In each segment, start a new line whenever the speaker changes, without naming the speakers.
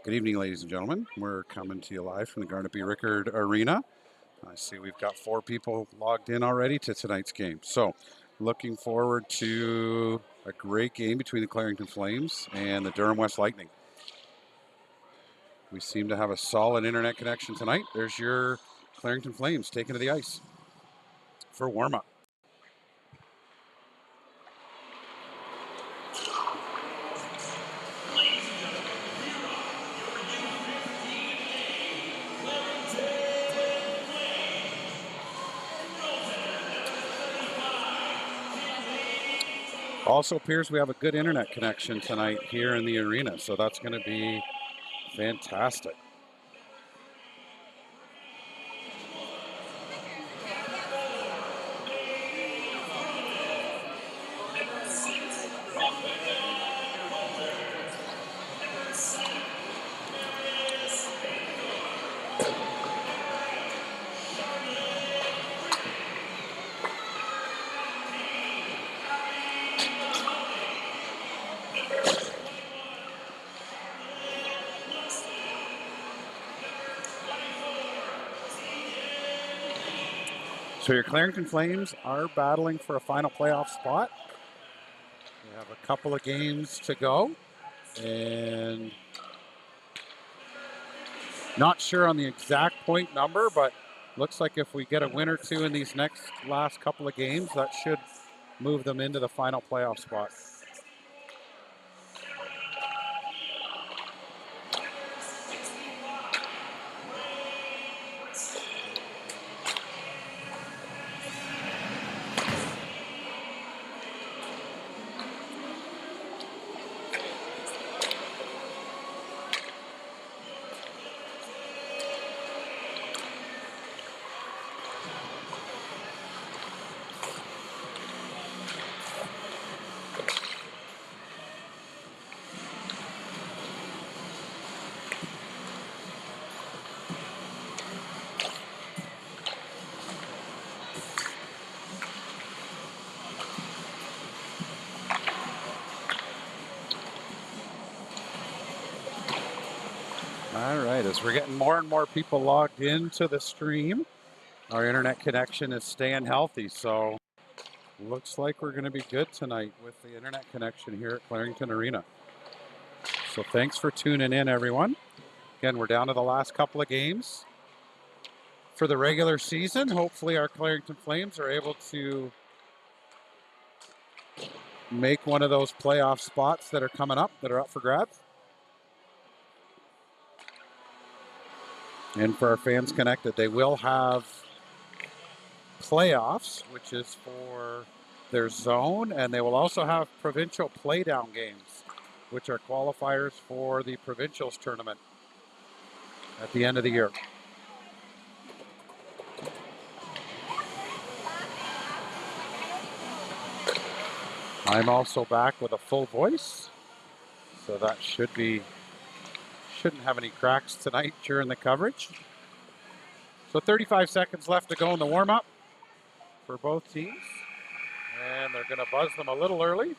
Good evening, ladies and gentlemen. We're coming to you live from the Garnett Rickard Arena. I see we've got 4 people logged in already to tonight's game. So, looking forward to a great game between the Clarington Flames and the Durham West Lightning. We seem to have a solid internet connection tonight. There's your Clarington Flames taking to the ice for warm-up. Also appears we have a good internet connection tonight here in the arena, so that's going to be fantastic. So your Clarington Flames are battling for a final playoff spot. We have a couple of games to go, and not sure on the exact point number, but looks like if we get a win or two in these last couple of games, that should move them into the final playoff spot. All right, as we're getting more and more people logged into the stream, our internet connection is staying healthy, so looks like we're going to be good tonight with the internet connection here at Clarington Arena. So thanks for tuning in, everyone. Again, we're down to the last couple of games for the regular season. Hopefully our Clarington Flames are able to make one of those playoff spots that are coming up, that are up for grabs. And for our fans connected, they will have playoffs, which is for their zone, and they will also have provincial playdown games, which are qualifiers for the provincials tournament at the end of the year. I'm also back with a full voice, so that shouldn't have any cracks tonight during the coverage. So 35 seconds left to go in the warm-up for both teams, and they're going to buzz them a little early.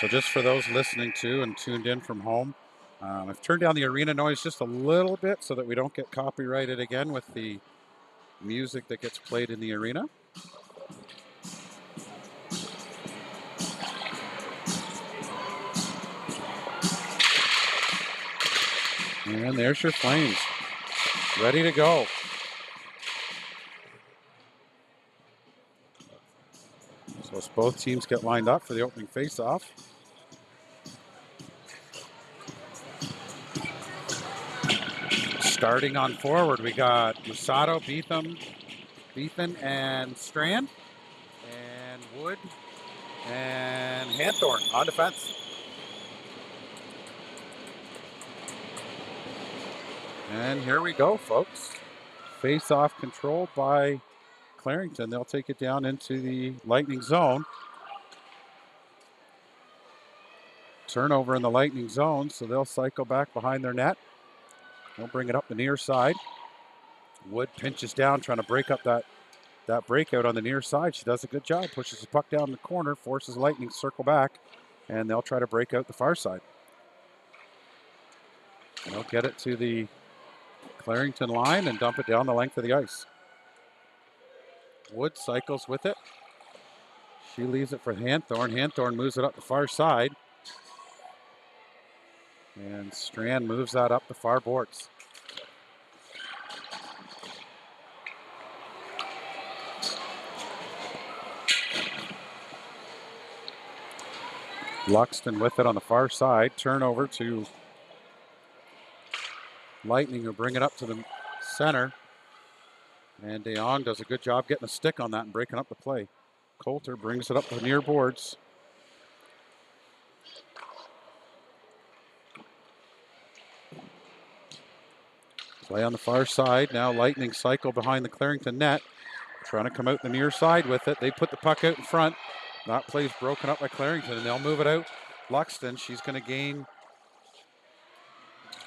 So just for those listening to and tuned in from home, I've turned down the arena noise just a little bit so that we don't get copyrighted again with the music that gets played in the arena. And there's your Flames, ready to go. So as both teams get lined up for the opening face-off. Starting on forward, we got Musato, Beethan, and Strand, and Wood, and Hanthorn on defense. And here we go, folks. Face-off controlled by Clarington. They'll take it down into the Lightning zone. Turnover in the Lightning zone, so they'll cycle back behind their net. They'll bring it up the near side. Wood pinches down, trying to break up that breakout on the near side. She does a good job. Pushes the puck down the corner, forces Lightning to circle back, and they'll try to break out the far side. They'll get it to the Clarington line and dump it down the length of the ice. Wood cycles with it. She leaves it for Hanthorn. Hanthorn moves it up the far side. And Strand moves that up the far boards. Luxton with it on the far side. Turnover to Lightning, who bring it up to the center. And De Jong does a good job getting a stick on that and breaking up the play. Coulter brings it up the near boards. Play on the far side. Now Lightning cycle behind the Clarington net. Trying to come out the near side with it. They put the puck out in front. That play's broken up by Clarington, and they'll move it out. Luxton, she's going to gain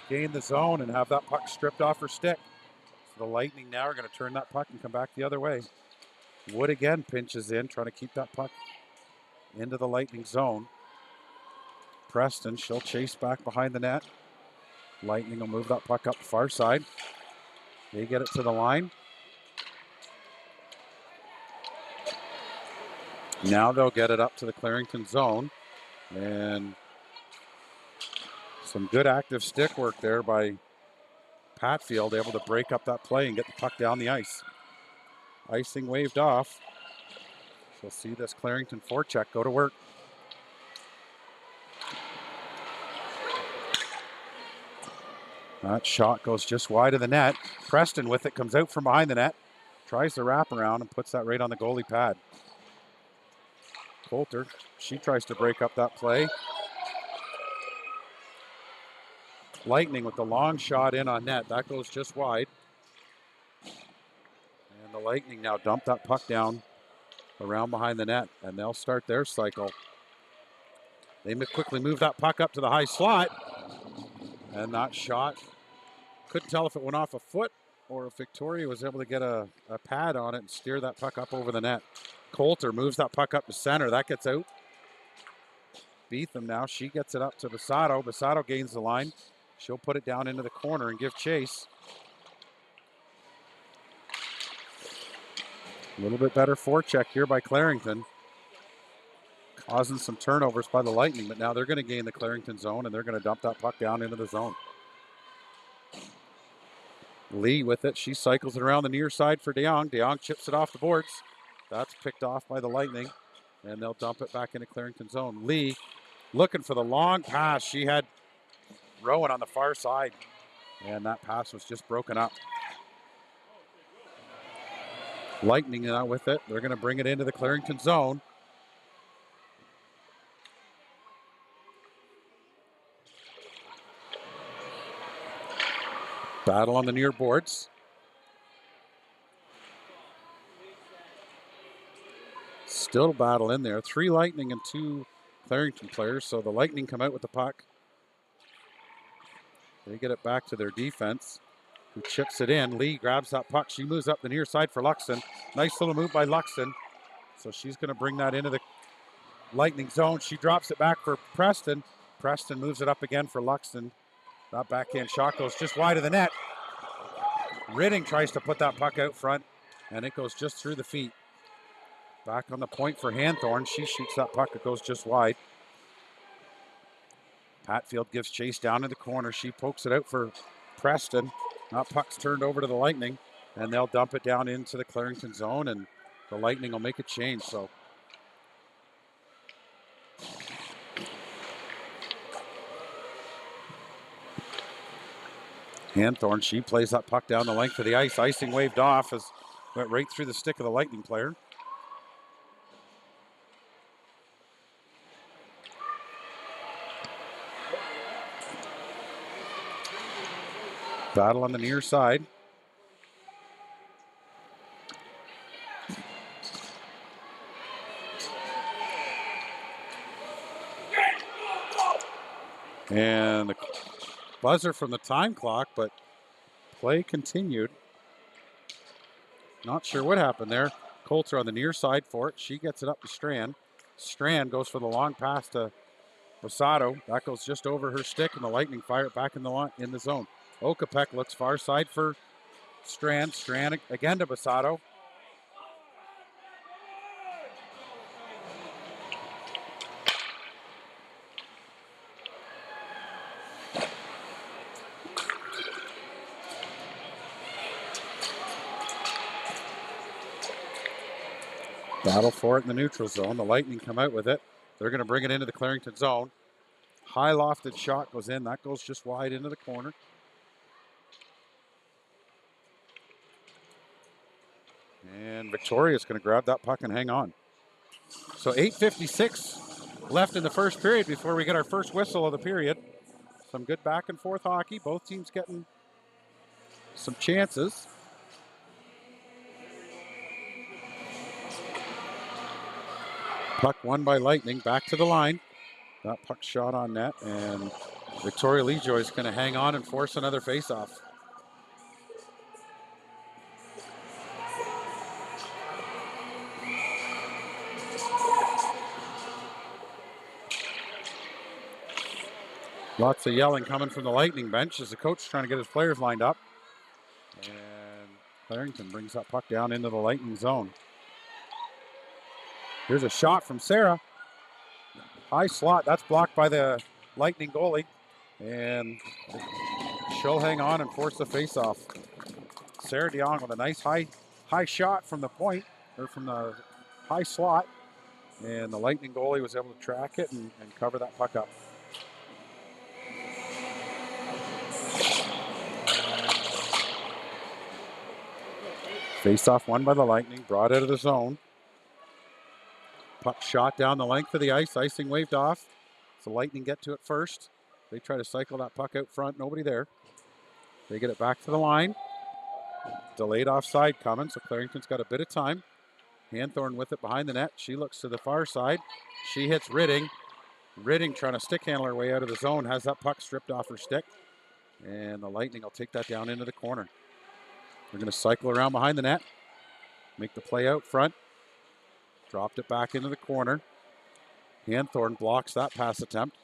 the zone and have that puck stripped off her stick. So the Lightning now are going to turn that puck and come back the other way. Wood again pinches in, trying to keep that puck into the Lightning zone. Preston, she'll chase back behind the net. Lightning will move that puck up the far side. They get it to the line. Now they'll get it up to the Clarington zone. And some good active stick work there by Patfield, able to break up that play and get the puck down the ice. Icing waved off. We'll see this Clarington forecheck go to work. That shot goes just wide of the net. Preston with it, comes out from behind the net, tries to wrap around and puts that right on the goalie pad. Coulter, she tries to break up that play. Lightning with the long shot in on net. That goes just wide. And the Lightning now dump that puck down around behind the net, and they'll start their cycle. They quickly move that puck up to the high slot. And that shot, couldn't tell if it went off a foot or if Victoria was able to get a pad on it and steer that puck up over the net. Coulter moves that puck up to center. That gets out. Beetham now, she gets it up to Basato. Basato gains the line. She'll put it down into the corner and give chase. A little bit better forecheck here by Clarington. Causing some turnovers by the Lightning, but now they're going to gain the Clarington zone and they're going to dump that puck down into the zone. Lee with it. She cycles it around the near side for De Jong. De Jong chips it off the boards. That's picked off by the Lightning, and they'll dump it back into Clarington zone. Lee looking for the long pass. She had Rowan on the far side, and that pass was just broken up. Lightning now with it. They're going to bring it into the Clarington zone. Battle on the near boards. Still battle in there. 3 Lightning and 2 Clarington players. So the Lightning come out with the puck. They get it back to their defense, who chips it in. Lee grabs that puck. She moves up the near side for Luxton. Nice little move by Luxton. So she's going to bring that into the Lightning zone. She drops it back for Preston. Preston moves it up again for Luxton. That backhand shot goes just wide of the net. Ridding tries to put that puck out front, and it goes just through the feet. Back on the point for Hanthorn. She shoots that puck. It goes just wide. Patfield gives chase down in the corner. She pokes it out for Preston. That puck's turned over to the Lightning, and they'll dump it down into the Clarington zone, and the Lightning will make a change. So Hanthorn, she plays that puck down the length of the ice. Icing waved off as went right through the stick of the Lightning player. Battle on the near side. And the buzzer from the time clock, but play continued. Not sure what happened there. Coulter on the near side for it. She gets it up to Strand. Strand goes for the long pass to Basato. That goes just over her stick, and the Lightning fire it back in the zone. Okapek looks far side for Strand. Strand again to Basato. Battle for it in the neutral zone. The Lightning come out with it. They're going to bring it into the Clarington zone. High lofted shot goes in. That goes just wide into the corner. And Victoria's going to grab that puck and hang on. So 8:56 left in the first period before we get our first whistle of the period. Some good back and forth hockey. Both teams getting some chances. Puck won by Lightning. Back to the line. That puck shot on net, and Victoria Lejoy is going to hang on and force another faceoff. Lots of yelling coming from the Lightning bench as the coach is trying to get his players lined up. And Clarington brings that puck down into the Lightning zone. Here's a shot from Sarah. High slot. That's blocked by the Lightning goalie. And she'll hang on and force the faceoff. Sarah DeYoung with a nice high shot from the point, or from the high slot. And the Lightning goalie was able to track it and cover that puck up. Faceoff won by the Lightning, brought out of the zone. Puck shot down the length of the ice, icing waved off. So Lightning get to it first. They try to cycle that puck out front, nobody there. They get it back to the line. Delayed offside coming, so Clarington's got a bit of time. Hanthorn with it behind the net. She looks to the far side. She hits Ridding. Ridding trying to stick handle her way out of the zone, has that puck stripped off her stick. And the Lightning will take that down into the corner. They're going to cycle around behind the net. Make the play out front. Dropped it back into the corner. Hanthorn blocks that pass attempt.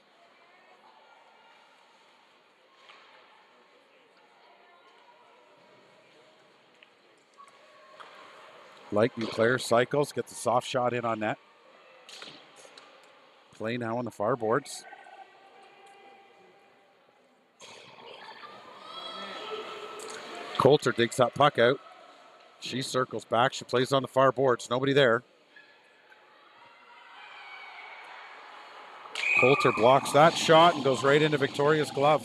Lightning player cycles, gets a soft shot in on net. Play now on the far boards. Coulter digs that puck out. She circles back. She plays on the far boards. Nobody there. Coulter blocks that shot and goes right into Victoria's glove.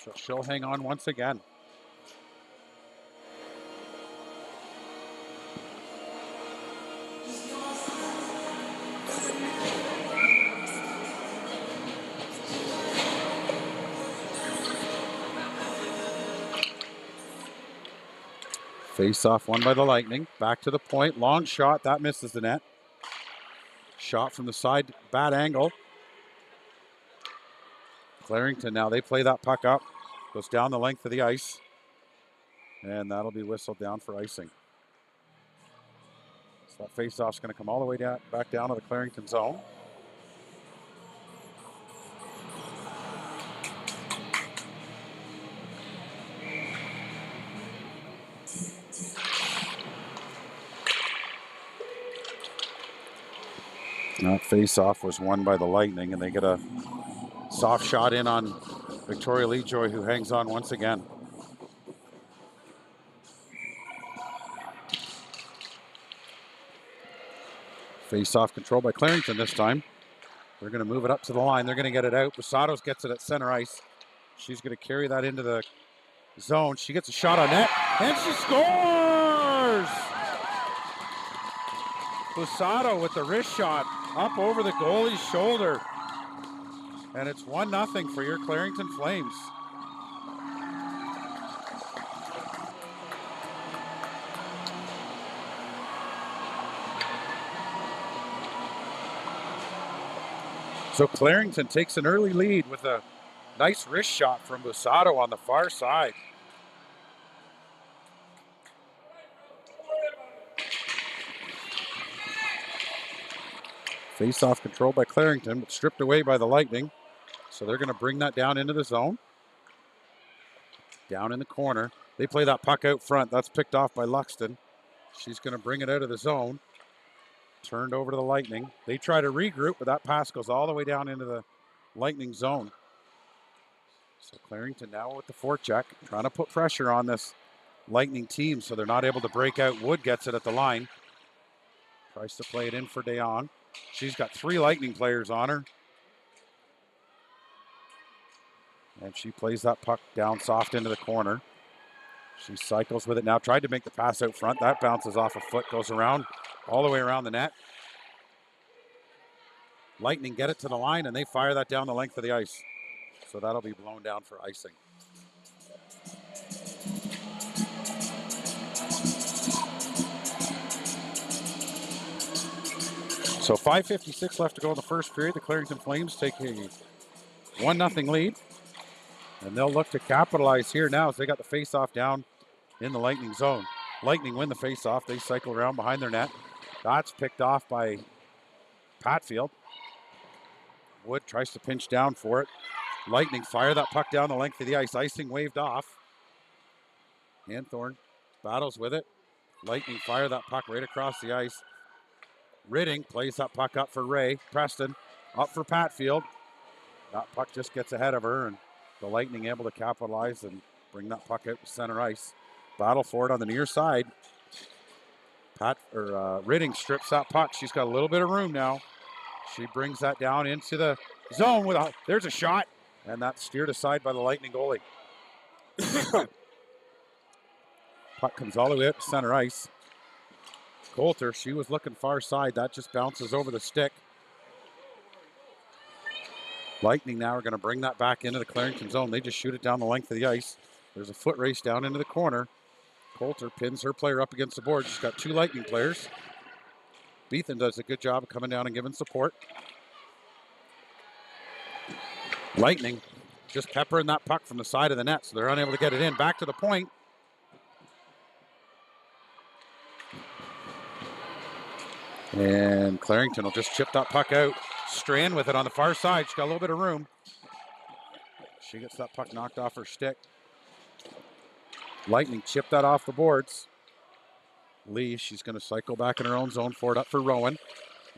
So she'll hang on once again. Face-off won by the Lightning. Back to the point. Long shot. That misses the net. Shot from the side. Bad angle. Clarington now. They play that puck up. Goes down the length of the ice. And that'll be whistled down for icing. So that face-off's going to come all the way down, back down to the Clarington zone. That face-off was won by the Lightning, and they get a soft shot in on Victoria Lejoy, who hangs on once again. Face-off control by Clarington this time. They're going to move it up to the line. They're going to get it out. Basatos gets it at center ice. She's going to carry that into the zone. She gets a shot on net, and she scores! Basato with the wrist shot up over the goalie's shoulder. And it's 1-0 for your Clarington Flames. So Clarington takes an early lead with a nice wrist shot from Busato on the far side. Face-off controlled by Clarington, but stripped away by the Lightning. So they're going to bring that down into the zone. Down in the corner. They play that puck out front. That's picked off by Luxton. She's going to bring it out of the zone. Turned over to the Lightning. They try to regroup, but that pass goes all the way down into the Lightning zone. So Clarington now with the forecheck, trying to put pressure on this Lightning team so they're not able to break out. Wood gets it at the line. Tries to play it in for DeYoung. She's got 3 Lightning players on her. And she plays that puck down soft into the corner. She cycles with it now. Tried to make the pass out front. That bounces off a foot, goes around, all the way around the net. Lightning get it to the line, and they fire that down the length of the ice. So that'll be blown down for icing. So 5:56 left to go in the first period. The Clarington Flames take a 1-0 lead. And they'll look to capitalize here now as they got the face-off down in the Lightning zone. Lightning win the face-off. They cycle around behind their net. That's picked off by Patfield. Wood tries to pinch down for it. Lightning fire that puck down the length of the ice. Icing waved off. Hanthorn battles with it. Lightning fire that puck right across the ice. Ridding plays that puck up for Ray. Preston up for Patfield. That puck just gets ahead of her, and the Lightning able to capitalize and bring that puck out to center ice. Battle for it on the near side. Ridding strips that puck. She's got a little bit of room now. She brings that down into the zone. There's a shot, and that's steered aside by the Lightning goalie. Puck comes all the way up to center ice. Coulter, she was looking far side. That just bounces over the stick. Lightning now are going to bring that back into the Clarington zone. They just shoot it down the length of the ice. There's a foot race down into the corner. Coulter pins her player up against the board. She's got 2 Lightning players. Beethan does a good job of coming down and giving support. Lightning just peppering that puck from the side of the net, so they're unable to get it in. Back to the point. And Clarington will just chip that puck out. Strand with it on the far side. She's got a little bit of room. She gets that puck knocked off her stick. Lightning chipped that off the boards. Lee, she's going to cycle back in her own zone for it up for Rowan.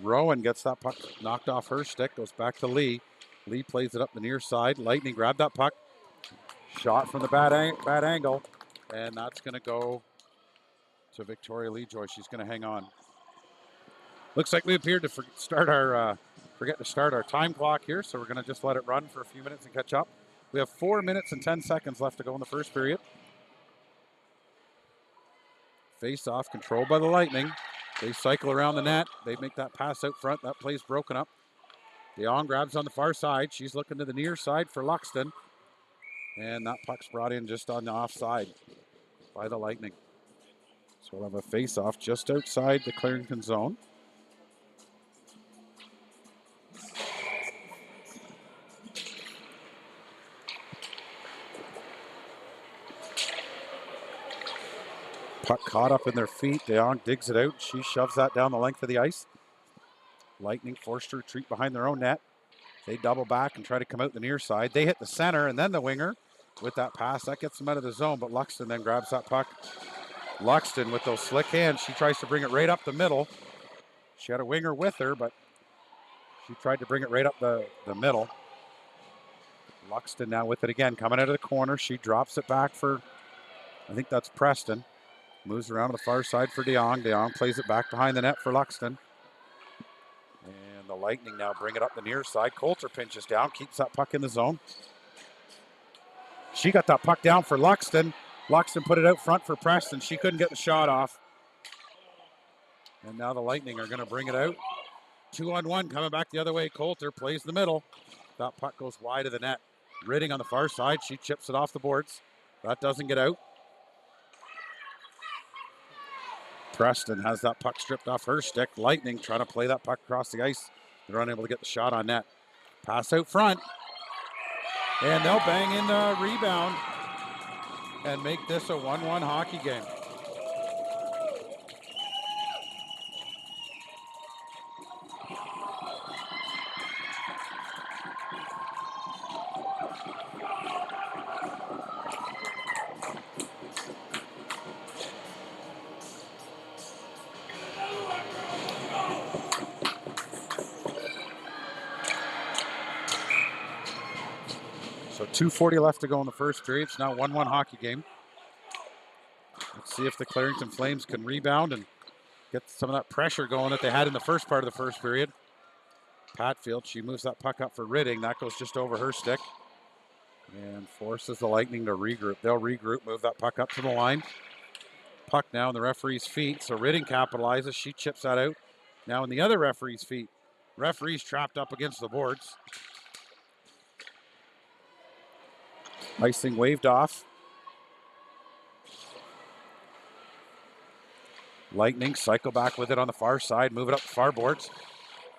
Rowan gets that puck knocked off her stick, goes back to Lee. Lee plays it up the near side. Lightning grabbed that puck. Shot from the bad angle. And that's going to go to Victoria Lejoy. She's going to hang on. Looks like we appeared to forget to start our time clock here, so we're going to just let it run for a few minutes and catch up. We have 4 minutes and 10 seconds left to go in the first period. Face-off controlled by the Lightning. They cycle around the net. They make that pass out front. That play's broken up. DeYoung grabs on the far side. She's looking to the near side for Luxton. And that puck's brought in just on the offside by the Lightning. So we'll have a face-off just outside the Clarington zone. Puck caught up in their feet. DeYoung digs it out. She shoves that down the length of the ice. Lightning forced to retreat behind their own net. They double back and try to come out the near side. They hit the center and then the winger with that pass. That gets them out of the zone, but Luxton then grabs that puck. Luxton with those slick hands. She tries to bring it right up the middle. She had a winger with her, but she tried to bring it right up the middle. Luxton now with it again, coming out of the corner. She drops it back for, I think that's Preston. Moves around to the far side for DeYoung. DeYoung plays it back behind the net for Luxton. And the Lightning now bring it up the near side. Coulter pinches down, keeps that puck in the zone. She got that puck down for Luxton. Luxton put it out front for Preston. She couldn't get the shot off. And now the Lightning are going to bring it out. 2-on-1 coming back the other way. Coulter plays the middle. That puck goes wide of the net. Ridding on the far side. She chips it off the boards. That doesn't get out. Preston has that puck stripped off her stick. Lightning trying to play that puck across the ice. They're unable to get the shot on net. Pass out front. And they'll bang in the rebound and make this a 1-1 hockey game. So 2:40 left to go in the first period. It's now 1-1 hockey game. Let's see if the Clarington Flames can rebound and get some of that pressure going that they had in the first part of the first period. Patfield, she moves that puck up for Ridding. That goes just over her stick and forces the Lightning to regroup. They'll regroup, move that puck up to the line. Puck now in the referee's feet, so Ridding capitalizes. She chips that out. Now in the other referee's feet. Referee's trapped up against the boards. Icing waved off. Lightning cycle back with it on the far side, move it up the far boards.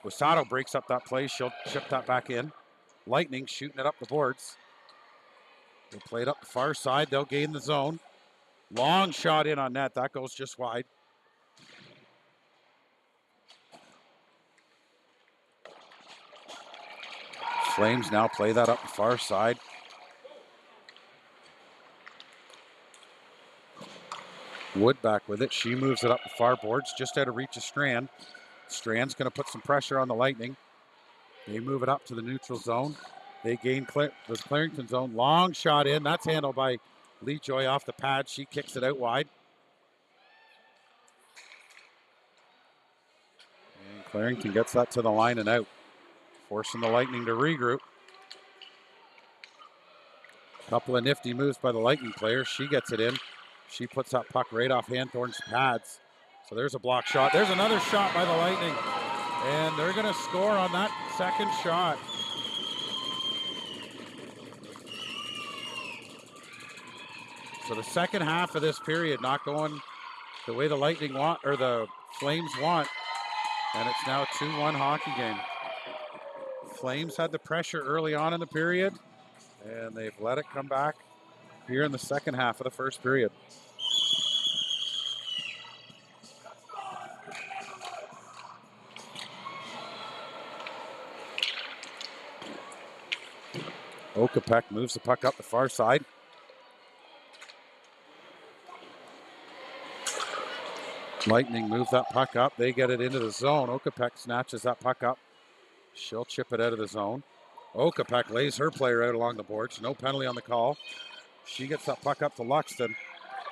Guasato breaks up that play. She'll chip that back in. Lightning shooting it up the boards. They'll play it up the far side. They'll gain the zone. Long shot in on net. That goes just wide. Flames now play that up the far side. Wood back with it. She moves it up the far boards, just out of reach of Strand. Strand's going to put some pressure on the Lightning. They move it up to the neutral zone. They gain the Clarington zone. Long shot in. That's handled by Lee Joy off the pad. She kicks it out wide. And Clarington gets that to the line and out, forcing the Lightning to regroup. Couple of nifty moves by the Lightning player. She gets it in. She puts that puck right off Hanthorn's pads. So there's a block shot. There's another shot by the Lightning. And they're going to score on that second shot. So the second half of this period not going the way the Lightning want, or the Flames want. And it's now a 2-1 hockey game. Flames had the pressure early on in the period, and they've let it come back here in the second half of the first period. Okapek moves the puck up the far side. Lightning move that puck up. They get it into the zone. Okapek snatches that puck up. She'll chip it out of the zone. Okapek lays her player out along the boards. No penalty on the call. She gets that puck up to Luxton.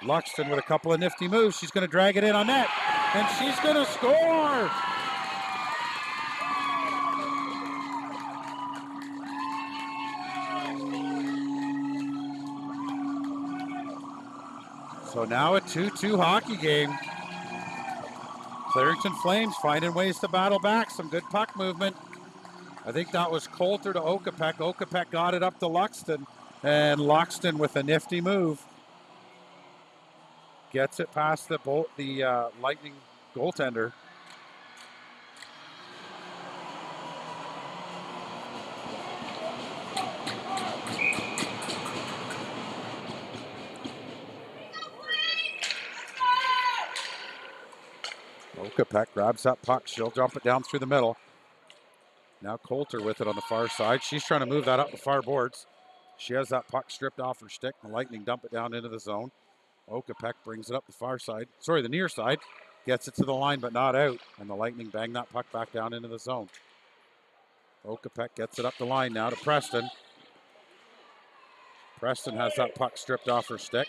Luxton with a couple of nifty moves. She's going to drag it in on net. And she's going to score! So now a 2-2 hockey game. Clarington Flames finding ways to battle back. Some good puck movement. I think that was Coulter to Okapek. Okapek got it up to Luxton. And Luxton with a nifty move gets it past the Lightning goaltender. Okapek grabs that puck. She'll jump it down through the middle. Now Coulter with it on the far side. She's trying to move that up the far boards. She has that puck stripped off her stick. The Lightning dump it down into the zone. Okapek brings it up the far side. Sorry, the near side. Gets it to the line, but not out. And the Lightning bang that puck back down into the zone. Okapek gets it up the line now to Preston. Preston has that puck stripped off her stick.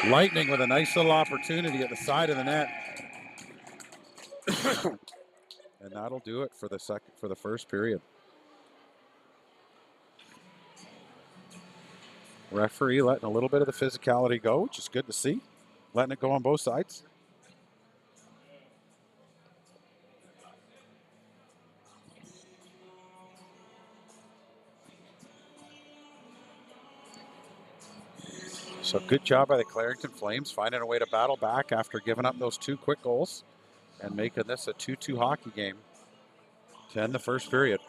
Lightning with a nice little opportunity at the side of the net. And that'll do it for the first period. Referee letting a little bit of the physicality go, which is good to see. Letting it go on both sides. So good job by the Clarington Flames finding a way to battle back after giving up those two quick goals. and making this a 2-2 hockey game to end the first period.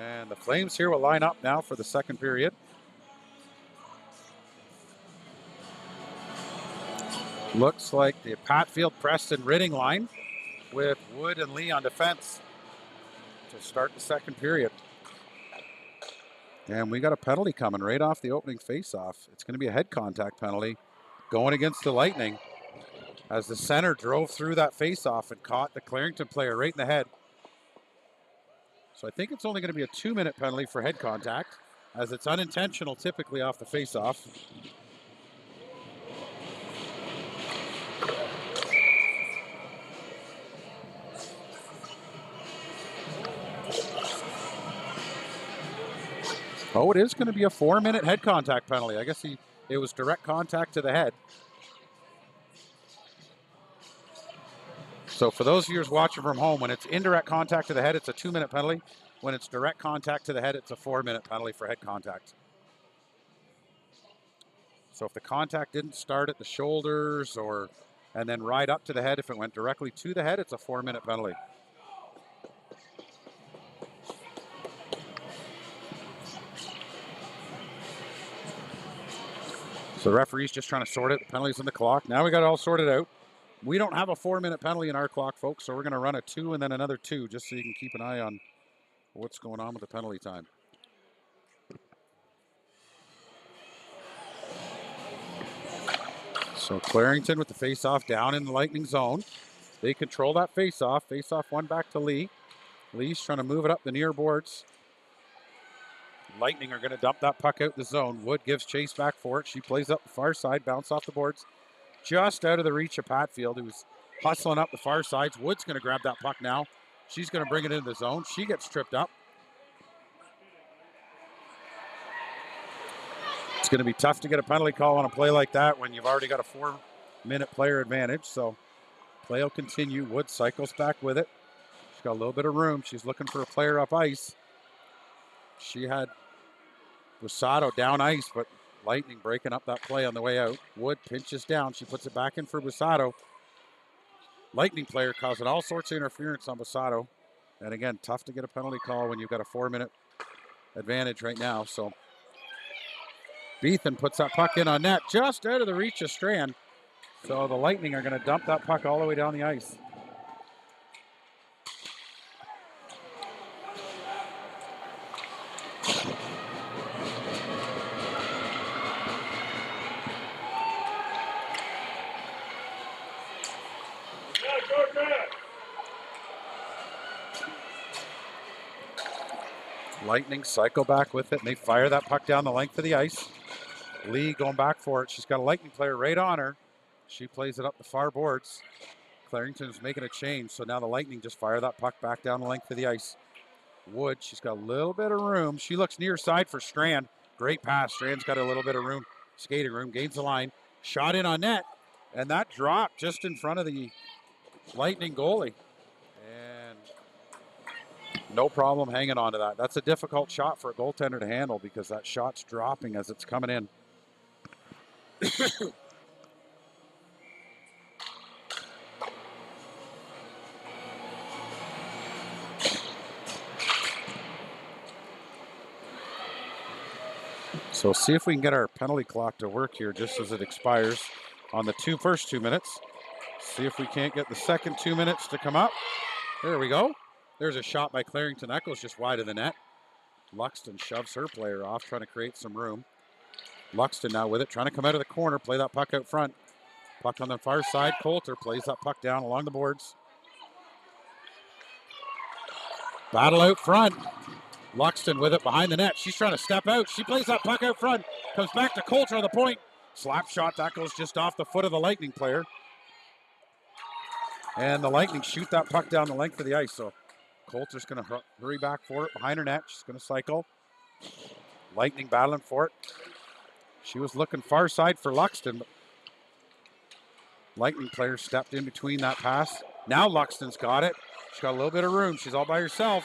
And the Flames here will line up now for the second period. Looks like the Patfield, Preston, Ridding line with Wood and Lee on defense to start the second period. And we got a penalty coming right off the opening faceoff. It's going to be a head contact penalty going against the Lightning as the center drove through that faceoff and caught the Clarington player right in the head. So I think it's only going to be a 2-minute penalty for head contact, as it's unintentional typically off the faceoff. Oh, it is going to be a 4-minute head contact penalty. I guess it was direct contact to the head. So for those viewers watching from home, when it's indirect contact to the head, it's a 2-minute penalty. When it's direct contact to the head, it's a 4-minute penalty for head contact. So if the contact didn't start at the shoulders and then right up to the head, if it went directly to the head, it's a 4-minute penalty. So the referee's just trying to sort it. The penalty's in the clock. Now we got it all sorted out. We don't have a 4-minute penalty in our clock, folks, so we're going to run a 2 and then another 2 just so you can keep an eye on what's going on with the penalty time. So Clarington with the face-off down in the Lightning zone. They control that face-off. Face-off one back to Lee. Lee's trying to move it up the near boards. Lightning are going to dump that puck out the zone. Wood gives chase back for it. She plays up the far side, bounce off the boards. Just out of the reach of Patfield, who's hustling up the far sides. Wood's going to grab that puck now. She's going to bring it into the zone. She gets tripped up. It's going to be tough to get a penalty call on a play like that when you've already got a 4-minute player advantage. So play will continue. Wood cycles back with it. She's got a little bit of room. She's looking for a player up ice. She had Busato down ice, but Lightning breaking up that play on the way out. Wood pinches down. She puts it back in for Busato. Lightning player causing all sorts of interference on Busato. And again, tough to get a penalty call when you've got a 4-minute advantage right now. So Beethan puts that puck in on net, just out of the reach of Strand. So the Lightning are going to dump that puck all the way down the ice. Lightning cycle back with it, and they fire that puck down the length of the ice. Lee going back for it. She's got a Lightning player right on her. She plays it up the far boards. Clarington's making a change, so now the Lightning just fire that puck back down the length of the ice. Wood, she's got a little bit of room. She looks near side for Strand. Great pass. Strand's got a little bit of room, skating room, gains the line. Shot in on net, and that dropped just in front of the Lightning goalie. No problem hanging on to that. That's a difficult shot for a goaltender to handle because that shot's dropping as it's coming in. So see if we can get our penalty clock to work here just as it expires on the first 2 minutes. See if we can't get the second 2 minutes to come up. There we go. There's a shot by Clarington. That goes just wide of the net. Luxton shoves her player off, trying to create some room. Luxton now with it, trying to come out of the corner, play that puck out front. Puck on the far side. Coulter plays that puck down along the boards. Battle out front. Luxton with it behind the net. She's trying to step out. She plays that puck out front. Comes back to Coulter on the point. Slap shot. That goes just off the foot of the Lightning player. And the Lightning shoot that puck down the length of the ice. So Coulter's going to hurry back for it behind her net. She's going to cycle. Lightning battling for it. She was looking far side for Luxton, but Lightning player stepped in between that pass. Now Luxton's got it. She's got a little bit of room. She's all by herself.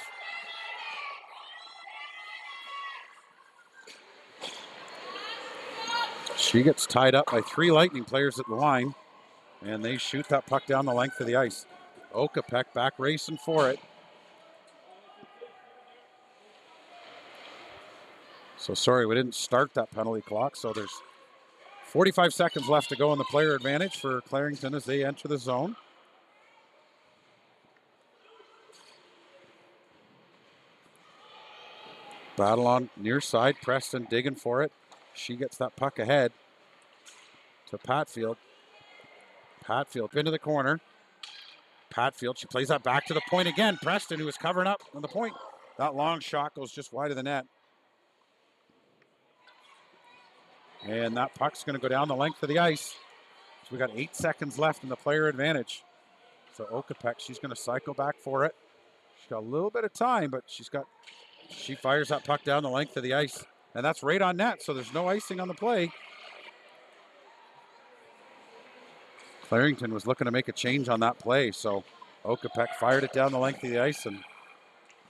She gets tied up by 3 Lightning players at the line, and they shoot that puck down the length of the ice. Okapek back racing for it. So sorry, we didn't start that penalty clock. So there's 45 seconds left to go on the player advantage for Clarington as they enter the zone. Battle on near side. Preston digging for it. She gets that puck ahead to Patfield. Patfield into the corner. Patfield, she plays that back to the point again. Preston, who was covering up on the point. That long shot goes just wide of the net. And that puck's going to go down the length of the ice. So we got 8 seconds left in the player advantage. So Okapek, she's going to cycle back for it. She's got a little bit of time, but she fires that puck down the length of the ice. And that's right on net, so there's no icing on the play. Clarington was looking to make a change on that play, so Okapek fired it down the length of the ice, and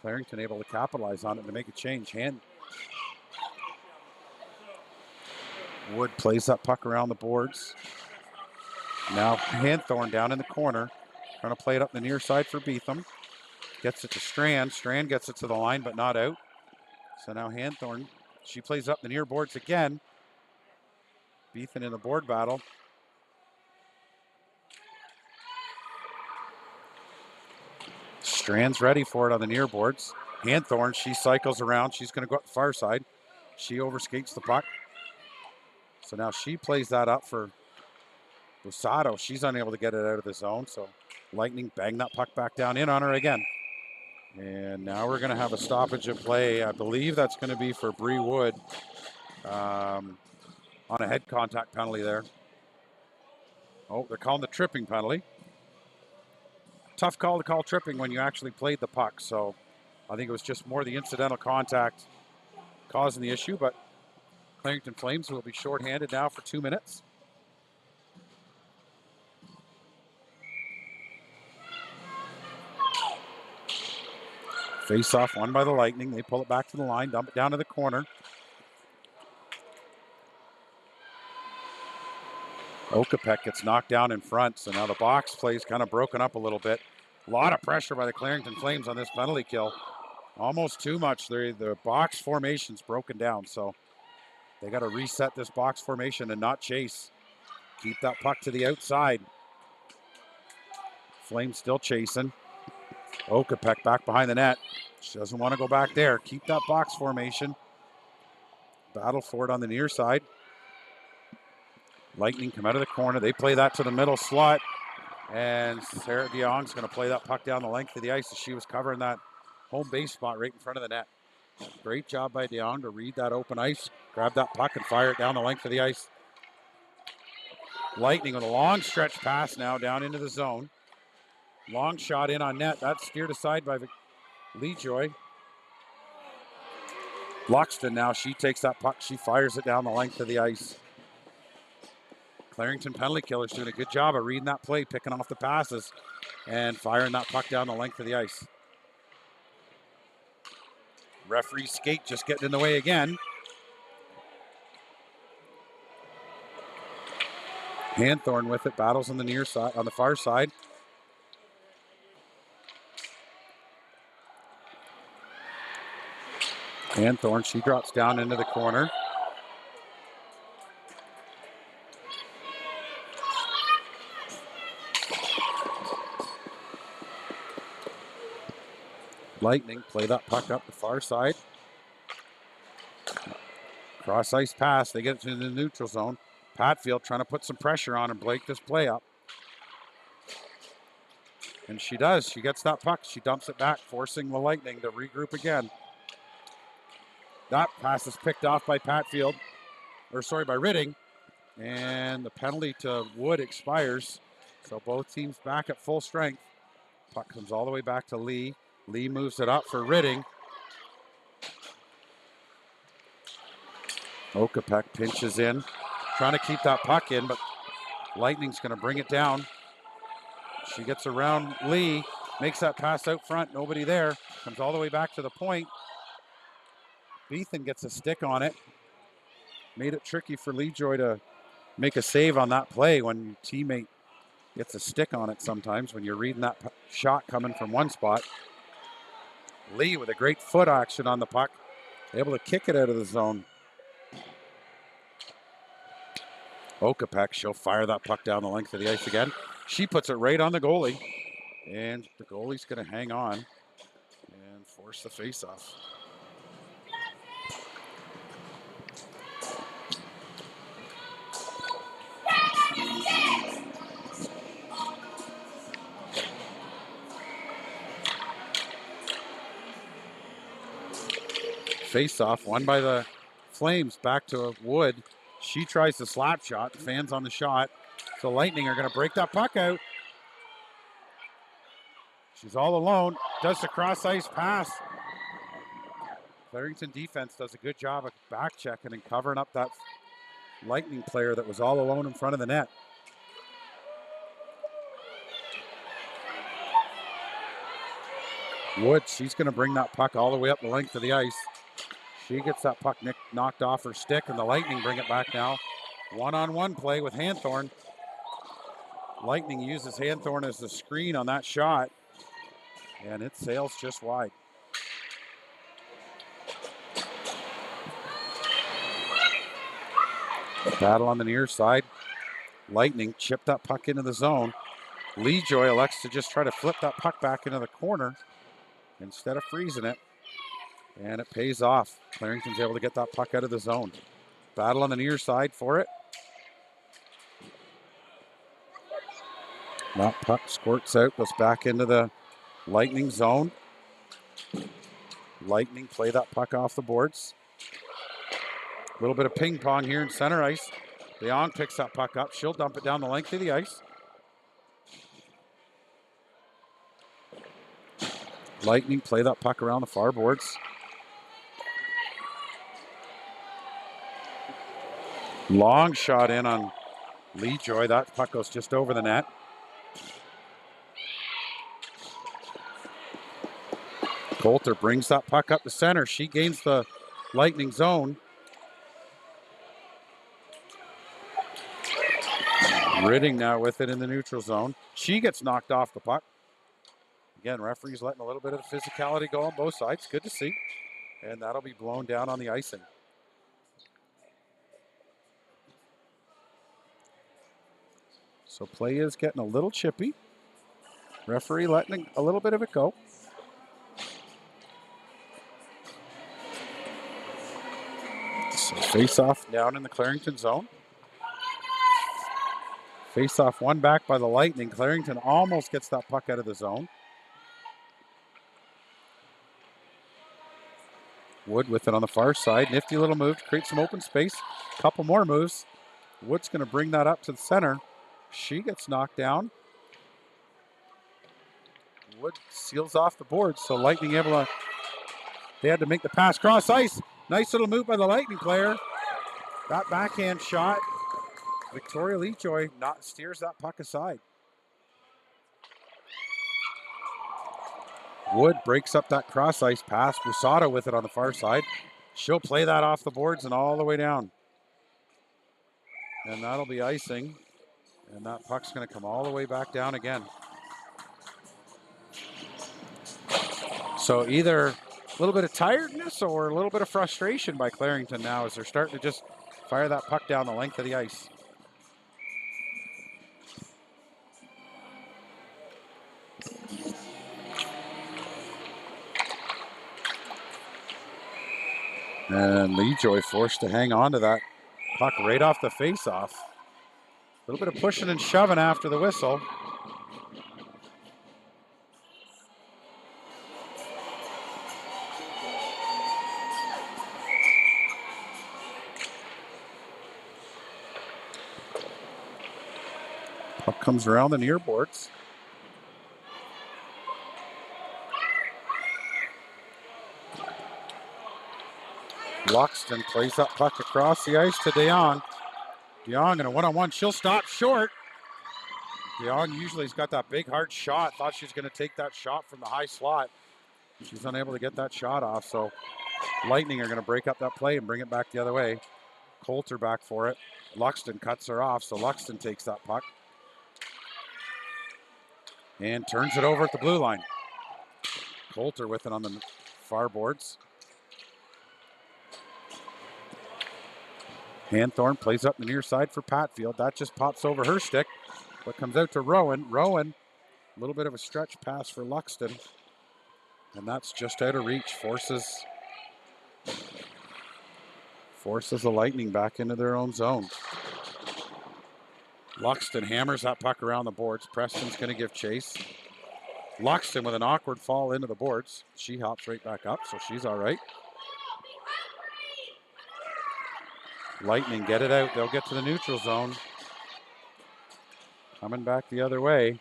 Clarington able to capitalize on it to make a change. Wood plays that puck around the boards. Now Hanthorn down in the corner, trying to play it up the near side for Beetham. Gets it to Strand. Strand gets it to the line, but not out. So now Hanthorn, she plays up the near boards again. Beetham in the board battle. Strand's ready for it on the near boards. Hanthorn, she cycles around. She's going to go up the far side. She overskates the puck. So now she plays that up for Busato. She's unable to get it out of the zone. So Lightning bang that puck back down in on her again. And now we're going to have a stoppage of play. I believe that's going to be for Bree Wood on a head contact penalty there. Oh, they're calling the tripping penalty. Tough call to call tripping when you actually played the puck. So I think it was just more the incidental contact causing the issue. But Clarington Flames will be shorthanded now for 2 minutes. Face off won by the Lightning. They pull it back to the line, dump it down to the corner. Okapek gets knocked down in front, so now the box play's kind of broken up a little bit. A lot of pressure by the Clarington Flames on this penalty kill. Almost too much. The box formation's broken down, so they got to reset this box formation and not chase. Keep that puck to the outside. Flames still chasing. Okapek back behind the net. She doesn't want to go back there. Keep that box formation. Battle for it on the near side. Lightning come out of the corner. They play that to the middle slot. And Sarah DeYoung's going to play that puck down the length of the ice as she was covering that home base spot right in front of the net. Great job by DeYoung to read that open ice, grab that puck and fire it down the length of the ice. Lightning with a long stretch pass now down into the zone. Long shot in on net. That's steered aside by Lejoy. Luxton now, she takes that puck. She fires it down the length of the ice. Clarington penalty killer's doing a good job of reading that play, picking off the passes, and firing that puck down the length of the ice. Referee skate just getting in the way again. Hanthorn with it, battles on the near side, on the far side. Hanthorn, she drops down into the corner. Lightning play that puck up the far side. Cross ice pass, they get it to the neutral zone. Patfield trying to put some pressure on and break this play up. And she does, she gets that puck, she dumps it back, forcing the Lightning to regroup again. That pass is picked off by by Ridding. And the penalty to Wood expires. So both teams back at full strength. Puck comes all the way back to Lee. Lee moves it up for Ridding. Okapek pinches in, trying to keep that puck in, but Lightning's going to bring it down. She gets around Lee, makes that pass out front, nobody there, comes all the way back to the point. Beethan gets a stick on it. Made it tricky for Lee Joy to make a save on that play when your teammate gets a stick on it sometimes when you're reading that shot coming from one spot. Lee with a great foot action on the puck, able to kick it out of the zone. Okapek, she'll fire that puck down the length of the ice again. She puts it right on the goalie, and the goalie's going to hang on and force the face-off. Face-off won by the Flames, back to Wood. She tries the slap shot, the fans on the shot. So Lightning are going to break that puck out. She's all alone, does the cross-ice pass. Clarington defense does a good job of back checking and covering up that Lightning player that was all alone in front of the net. Wood, she's going to bring that puck all the way up the length of the ice. She gets that puck knocked off her stick, and the Lightning bring it back now. One-on-one play with Hanthorn. Lightning uses Hanthorn as the screen on that shot, and it sails just wide. Battle on the near side. Lightning chipped that puck into the zone. Lee Joy elects to just try to flip that puck back into the corner instead of freezing it, and it pays off. Clarington's able to get that puck out of the zone. Battle on the near side for it. That puck squirts out, goes back into the Lightning zone. Lightning play that puck off the boards. A little bit of ping pong here in center ice. Leon picks that puck up. She'll dump it down the length of the ice. Lightning play that puck around the far boards. Long shot in on Lee Joy. That puck goes just over the net. Coulter brings that puck up the center. She gains the Lightning zone. Ridding now with it in the neutral zone. She gets knocked off the puck. Again, referees letting a little bit of physicality go on both sides. Good to see. And that'll be blown down on the icing. So play is getting a little chippy. Referee letting a little bit of it go. So face-off down in the Clarington zone. Face-off won back by the Lightning. Clarington almost gets that puck out of the zone. Wood with it on the far side. Nifty little move to create some open space. Couple more moves. Wood's going to bring that up to the center. She gets knocked down. Wood seals off the board, so Lightning able to, they had to make the pass cross ice. Nice little move by the Lightning player. That backhand shot. Victoria Lejoy steers that puck aside. Wood breaks up that cross ice pass. Busada with it on the far side. She'll play that off the boards and all the way down. And that'll be icing. And that puck's going to come all the way back down again. So either a little bit of tiredness or a little bit of frustration by Clarington now as they're starting to just fire that puck down the length of the ice. And Lejoy forced to hang on to that puck right off the face-off. A little bit of pushing and shoving after the whistle. Puck comes around the near boards. Luxton plays that puck across the ice to DeYoung. DeYoung in a one-on-one, she'll stop short. DeYoung usually has got that big hard shot. Thought she was going to take that shot from the high slot. She's unable to get that shot off, so Lightning are going to break up that play and bring it back the other way. Coulter back for it. Luxton cuts her off, so Luxton takes that puck and turns it over at the blue line. Coulter with it on the far boards. Hanthorn plays up the near side for Patfield. That just pops over her stick, but comes out to Rowan. Rowan, a little bit of a stretch pass for Luxton, and that's just out of reach. Forces the Lightning back into their own zone. Luxton hammers that puck around the boards. Preston's going to give chase. Luxton with an awkward fall into the boards. She hops right back up, so she's all right. Lightning get it out. They'll get to the neutral zone. Coming back the other way.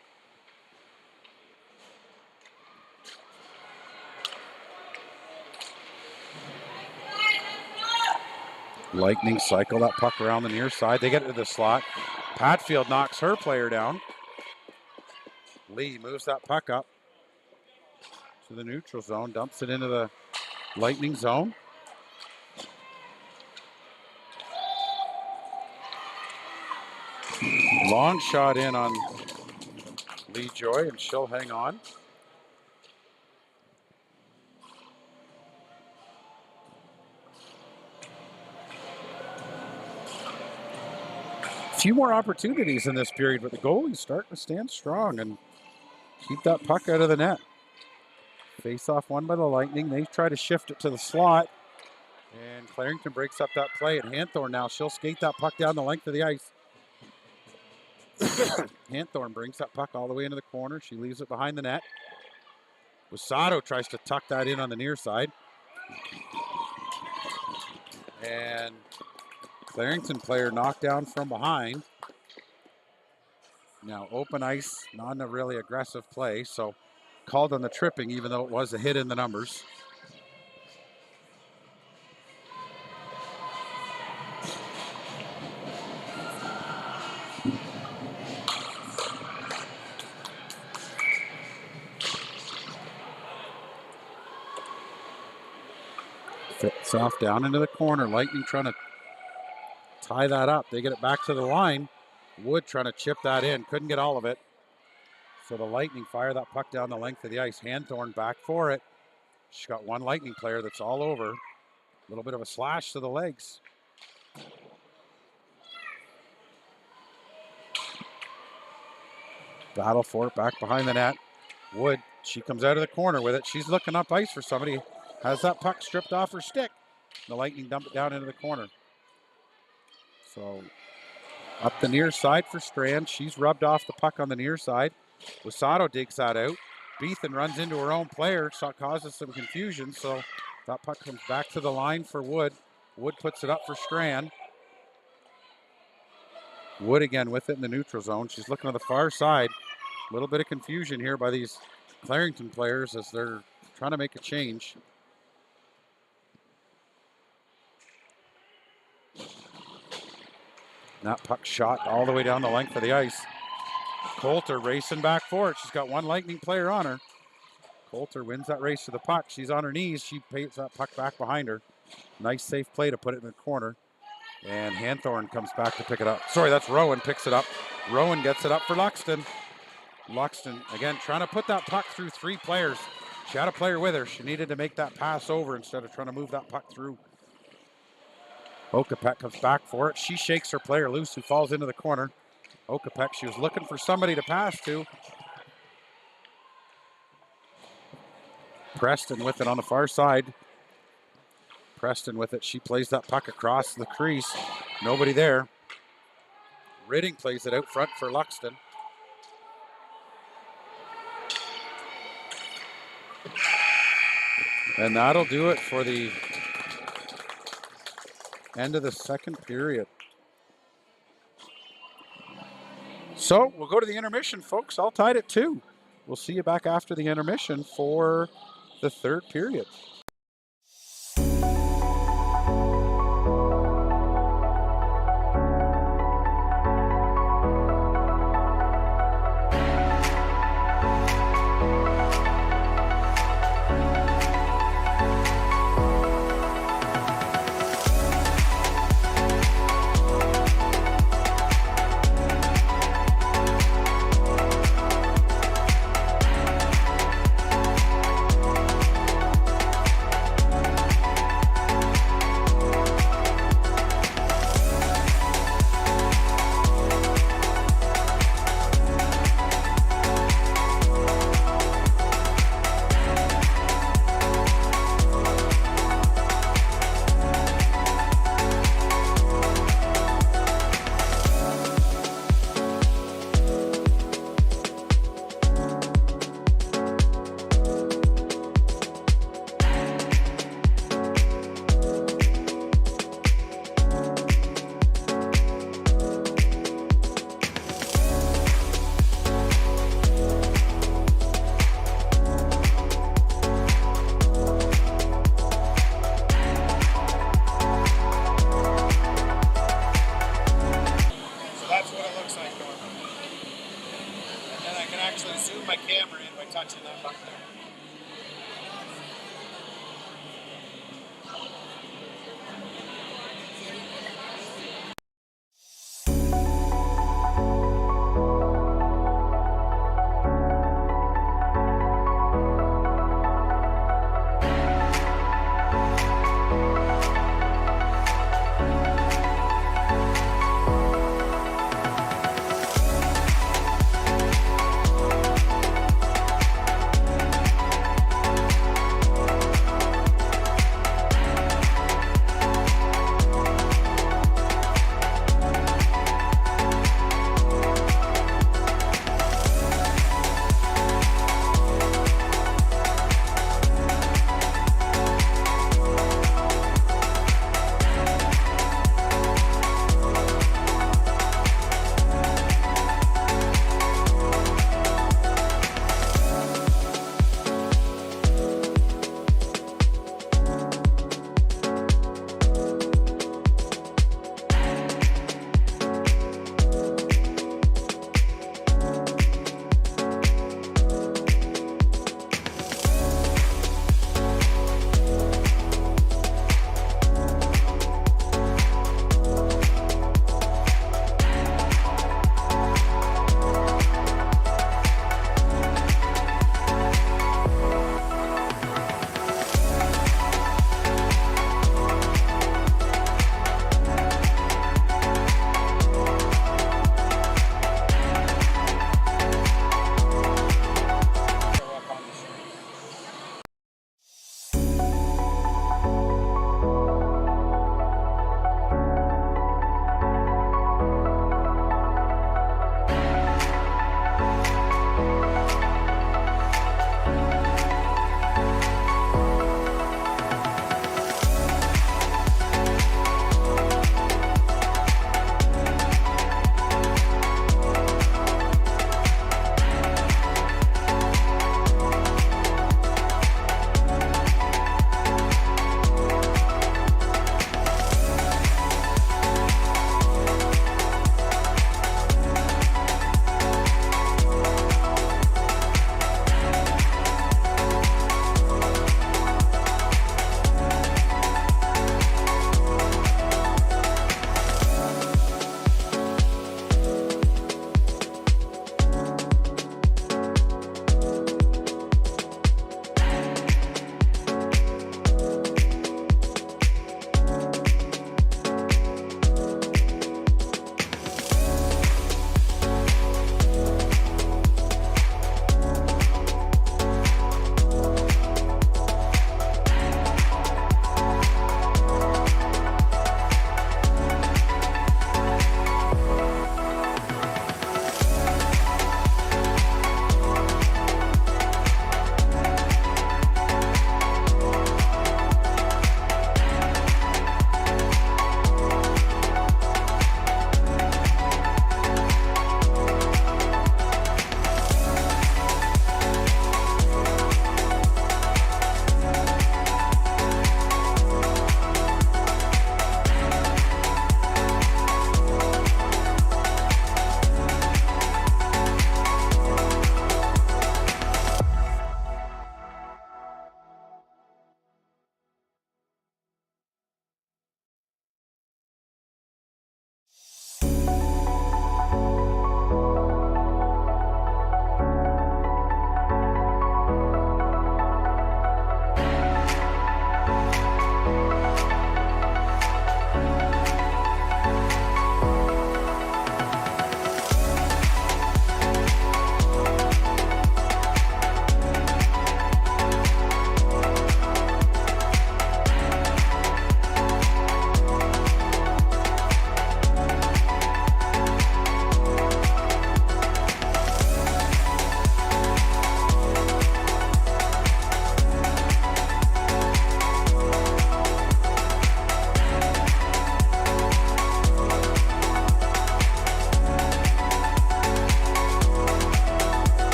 Lightning cycle that puck around the near side. They get it to the slot. Patfield knocks her player down. Lee moves that puck up to the neutral zone, dumps it into the Lightning zone. Long shot in on Lee Joy, and she'll hang on. A few more opportunities in this period, but the goalie's starting to stand strong and keep that puck out of the net. Face off one by the Lightning. They try to shift it to the slot, and Clarington breaks up that play. And Hanthorn now, she'll skate that puck down the length of the ice. Hanthorn brings that puck all the way into the corner. She leaves it behind the net. Wasato tries to tuck that in on the near side. And Clarington player knocked down from behind. Now open ice, not a really aggressive play, so called on the tripping even though it was a hit in the numbers. Fits off down into the corner. Lightning trying to tie that up. They get it back to the line. Wood trying to chip that in. Couldn't get all of it. So the Lightning fire that puck down the length of the ice. Hanthorn back for it. She's got one Lightning player that's all over. A little bit of a slash to the legs. Battle for it back behind the net. Wood, she comes out of the corner with it. She's looking up ice for somebody. Has that puck stripped off her stick. The Lightning dump it down into the corner. So up the near side for Strand. She's rubbed off the puck on the near side. Wasato digs that out. Beethan runs into her own player, so it causes some confusion. So that puck comes back to the line for Wood. Wood puts it up for Strand. Wood again with it in the neutral zone. She's looking to the far side. A little bit of confusion here by these Clarington players as they're trying to make a change. That puck shot all the way down the length of the ice. Coulter racing back for it. She's got one Lightning player on her. Coulter wins that race to the puck. She's on her knees. She pays that puck back behind her. Nice safe play to put it in the corner. And Hanthorn comes back to pick it up. Sorry, that's Rowan picks it up. Rowan gets it up for Luxton. Luxton, again, trying to put that puck through three players. She had a player with her. She needed to make that pass over instead of trying to move that puck through. Okapek comes back for it. She shakes her player loose who falls into the corner. Okapek, she was looking for somebody to pass to. Preston with it on the far side. Preston with it. She plays that puck across the crease. Nobody there. Ridding plays it out front for Luxton. And that'll do it for the end of the second period. So we'll go to the intermission, folks. All tied at 2. We'll see you back after the intermission for the third period.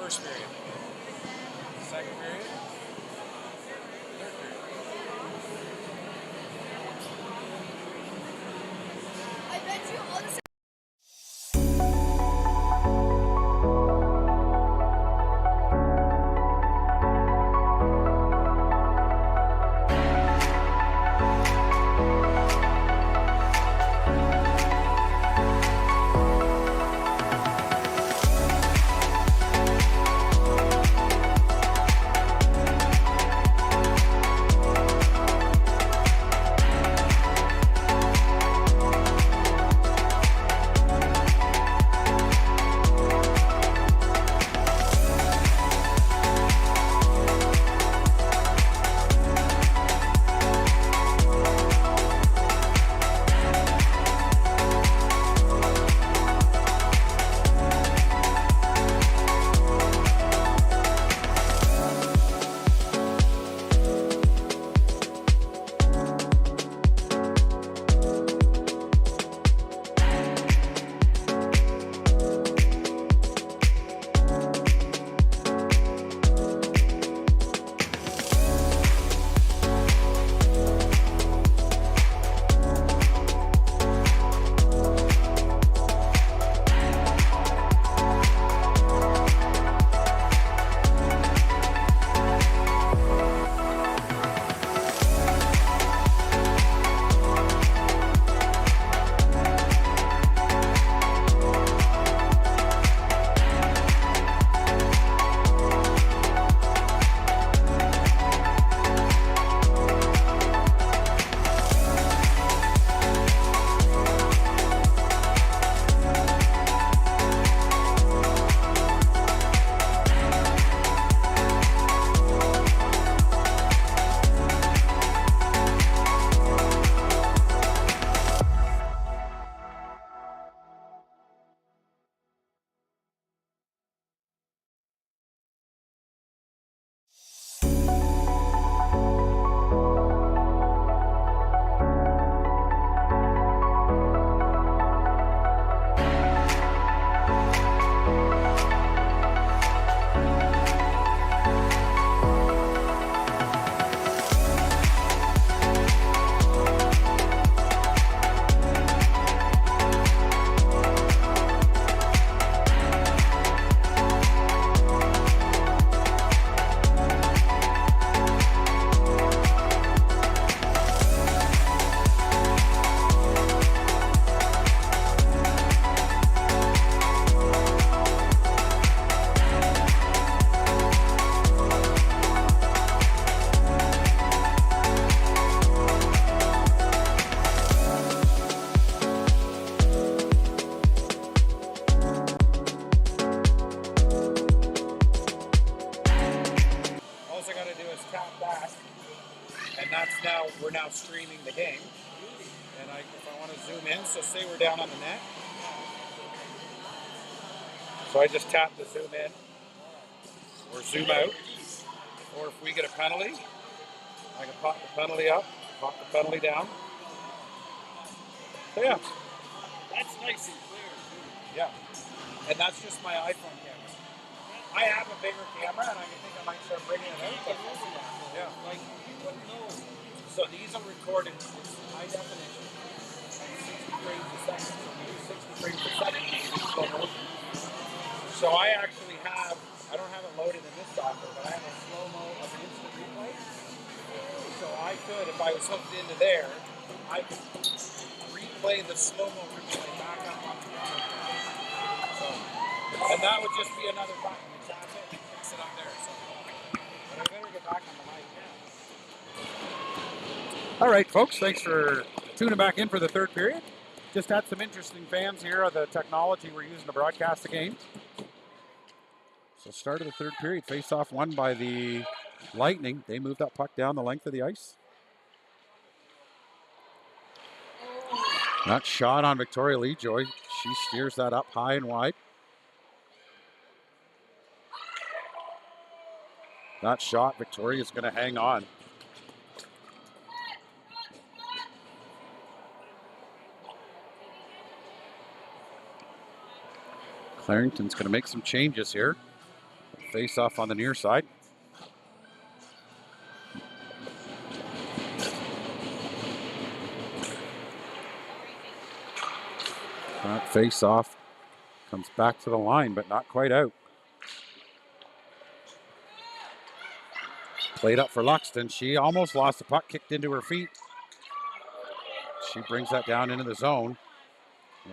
First period. Second period. Third period.
I bet you all the
we're now streaming the game. And if I want to zoom in, so say we're down on the net. So I just tap the zoom in or zoom out. Or if we get a penalty, I can pop the penalty up, pop the penalty down. So yeah.
That's nice and clear.
Yeah. And that's just my iPhone camera. I have a bigger camera and I think I might start bringing it out. But yeah.
Like, you wouldn't know.
So these are recorded in high definition at 60 frames a second. So we use 60 frames a second in slow motion. So I actually have, I don't have it loaded in this software, but I have a slow-mo of an instant replay. So I could, if I was hooked into there, I could replay the slow-mo replay back up on the camera. So, and that would just be another button. You tap it and fix it up there. So, but I better get back on the mic now. All right, folks, thanks for tuning back in for the third period. Just had some interesting fans here of the technology we're using to broadcast the game. So start of the third period, face-off won by the Lightning. They moved that puck down the length of the ice. That shot on Victoria Lejoy. She steers that up high and wide. That shot, Victoria's going to hang on. Clarington's going to make some changes here. face off on the near side. That face off comes back to the line, but not quite out. Played up for Luxton. She almost lost the puck, kicked into her feet. She brings that down into the zone,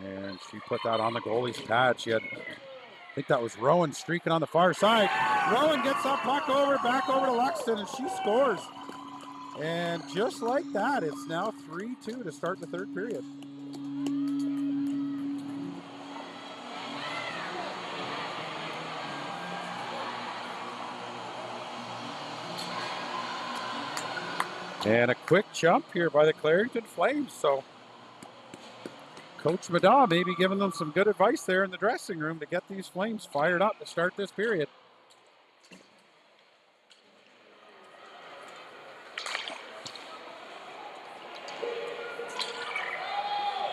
and she put that on the goalie's pad. She had, I think that was Rowan streaking on the far side. Rowan gets that puck back over to Luxton, and she scores. And just like that, it's now 3-2 to start the third period. And a quick jump here by the Clarington Flames. So Coach Madaw maybe giving them some good advice there in the dressing room to get these Flames fired up to start this period.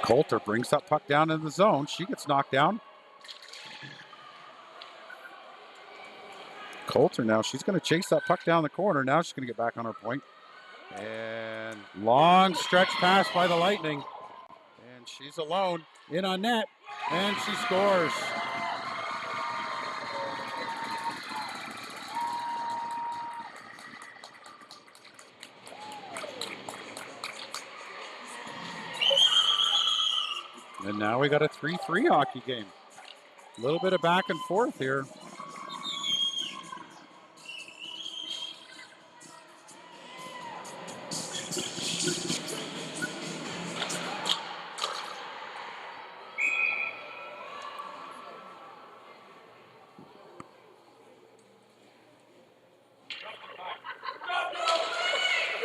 Coulter brings that puck down in the zone. She gets knocked down. Coulter now, she's going to chase that puck down the corner. Now she's going to get back on her point. And long stretch pass by the Lightning. And she's alone in on net. And she scores. And now we got a 3-3 hockey game. A little bit of back and forth here.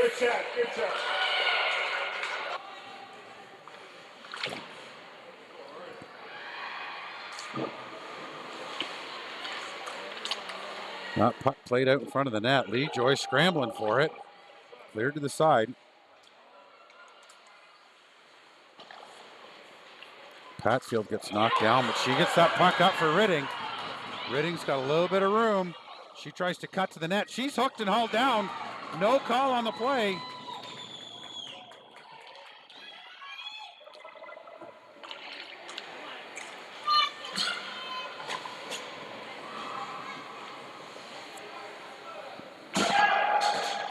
Good shot, good shot.
That puck played out in front of the net. Lee Joy scrambling for it. Cleared to the side. Patfield gets knocked down, but she gets that puck up for Ridding. Ridding's got a little bit of room. She tries to cut to the net. She's hooked and hauled down. No call on the play.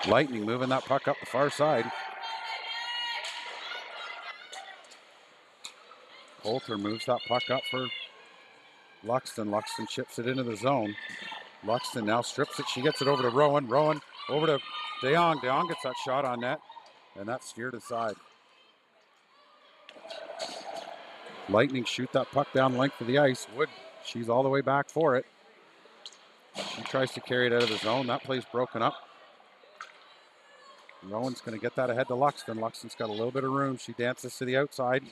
Lightning moving that puck up the far side. Coulter moves that puck up for Luxton. Luxton chips it into the zone. Luxton now strips it. She gets it over to Rowan. Rowan over to DeYoung. DeYoung gets that shot on net, and that's steered aside. Lightning shoot that puck down the length of the ice. Wood, she's all the way back for it. She tries to carry it out of the zone. That play's broken up. Rowan's going to get that ahead to Luxton. Luxton's got a little bit of room. She dances to the outside.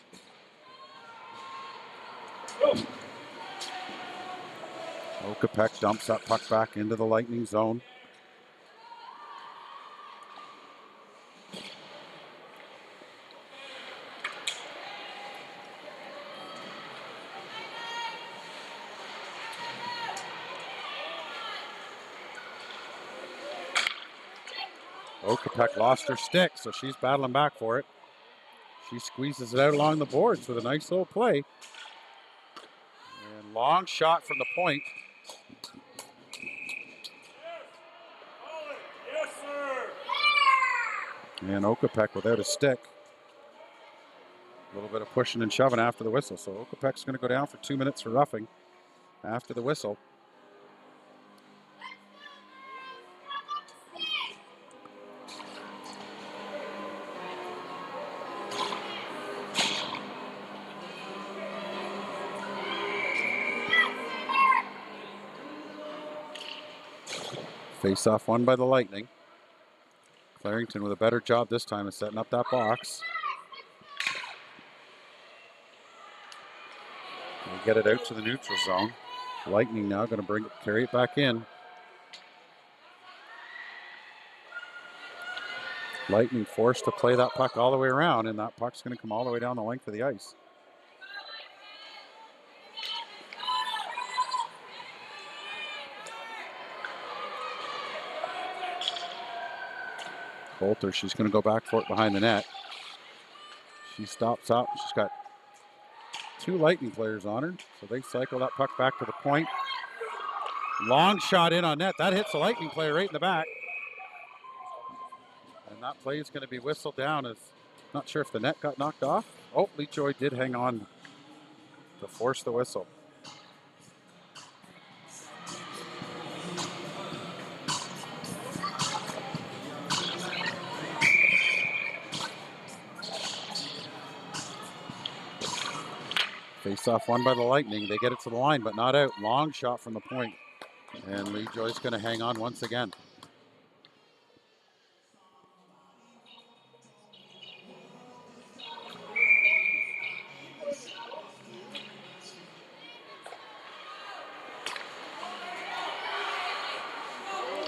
Okapek dumps that puck back into the Lightning zone. Okapek lost her stick, so she's battling back for it. She squeezes it out along the boards with a nice little play. And long shot from the point.
Yes, sir.
And Okapek without a stick. A little bit of pushing and shoving after the whistle. So Okapek's going to go down for 2 minutes for roughing after the whistle. Face-off won by the Lightning. Clarington with a better job this time of setting up that box. We'll get it out to the neutral zone. Lightning now going to carry it back in. Lightning forced to play that puck all the way around, and that puck's going to come all the way down the length of the ice. Coulter, she's going to go back for it behind the net. She stops up. She's got 2 Lightning players on her, so they cycle that puck back to the point. Long shot in on net. That hits the Lightning player right in the back. And that play is going to be whistled down. As not sure if the net got knocked off. Oh, Lejoy did hang on to force the whistle. Face off won by the Lightning. They get it to the line, but not out. Long shot from the point. And Lejoy's going to hang on once again.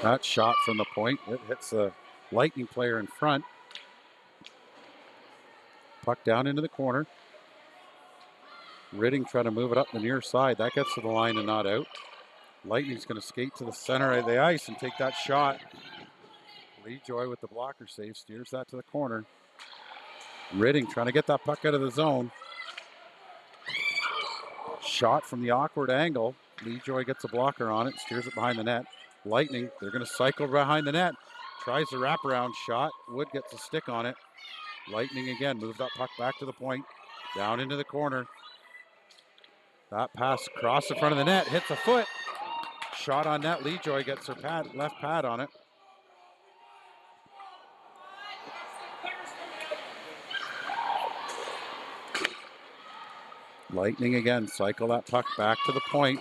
That shot from the point, it hits the Lightning player in front. Puck down into the corner. Ridding trying to move it up the near side. That gets to the line and not out. Lightning's going to skate to the center of the ice and take that shot. Lejoy with the blocker save, steers that to the corner. Ridding trying to get that puck out of the zone. Shot from the awkward angle. Lejoy gets a blocker on it, steers it behind the net. Lightning, they're going to cycle behind the net. Tries the wraparound shot. Wood gets a stick on it. Lightning again, move that puck back to the point. Down into the corner. That pass across the front of the net, hits a foot. Shot on net, Lejoy gets her left pad on it. Lightning again, cycle that puck back to the point.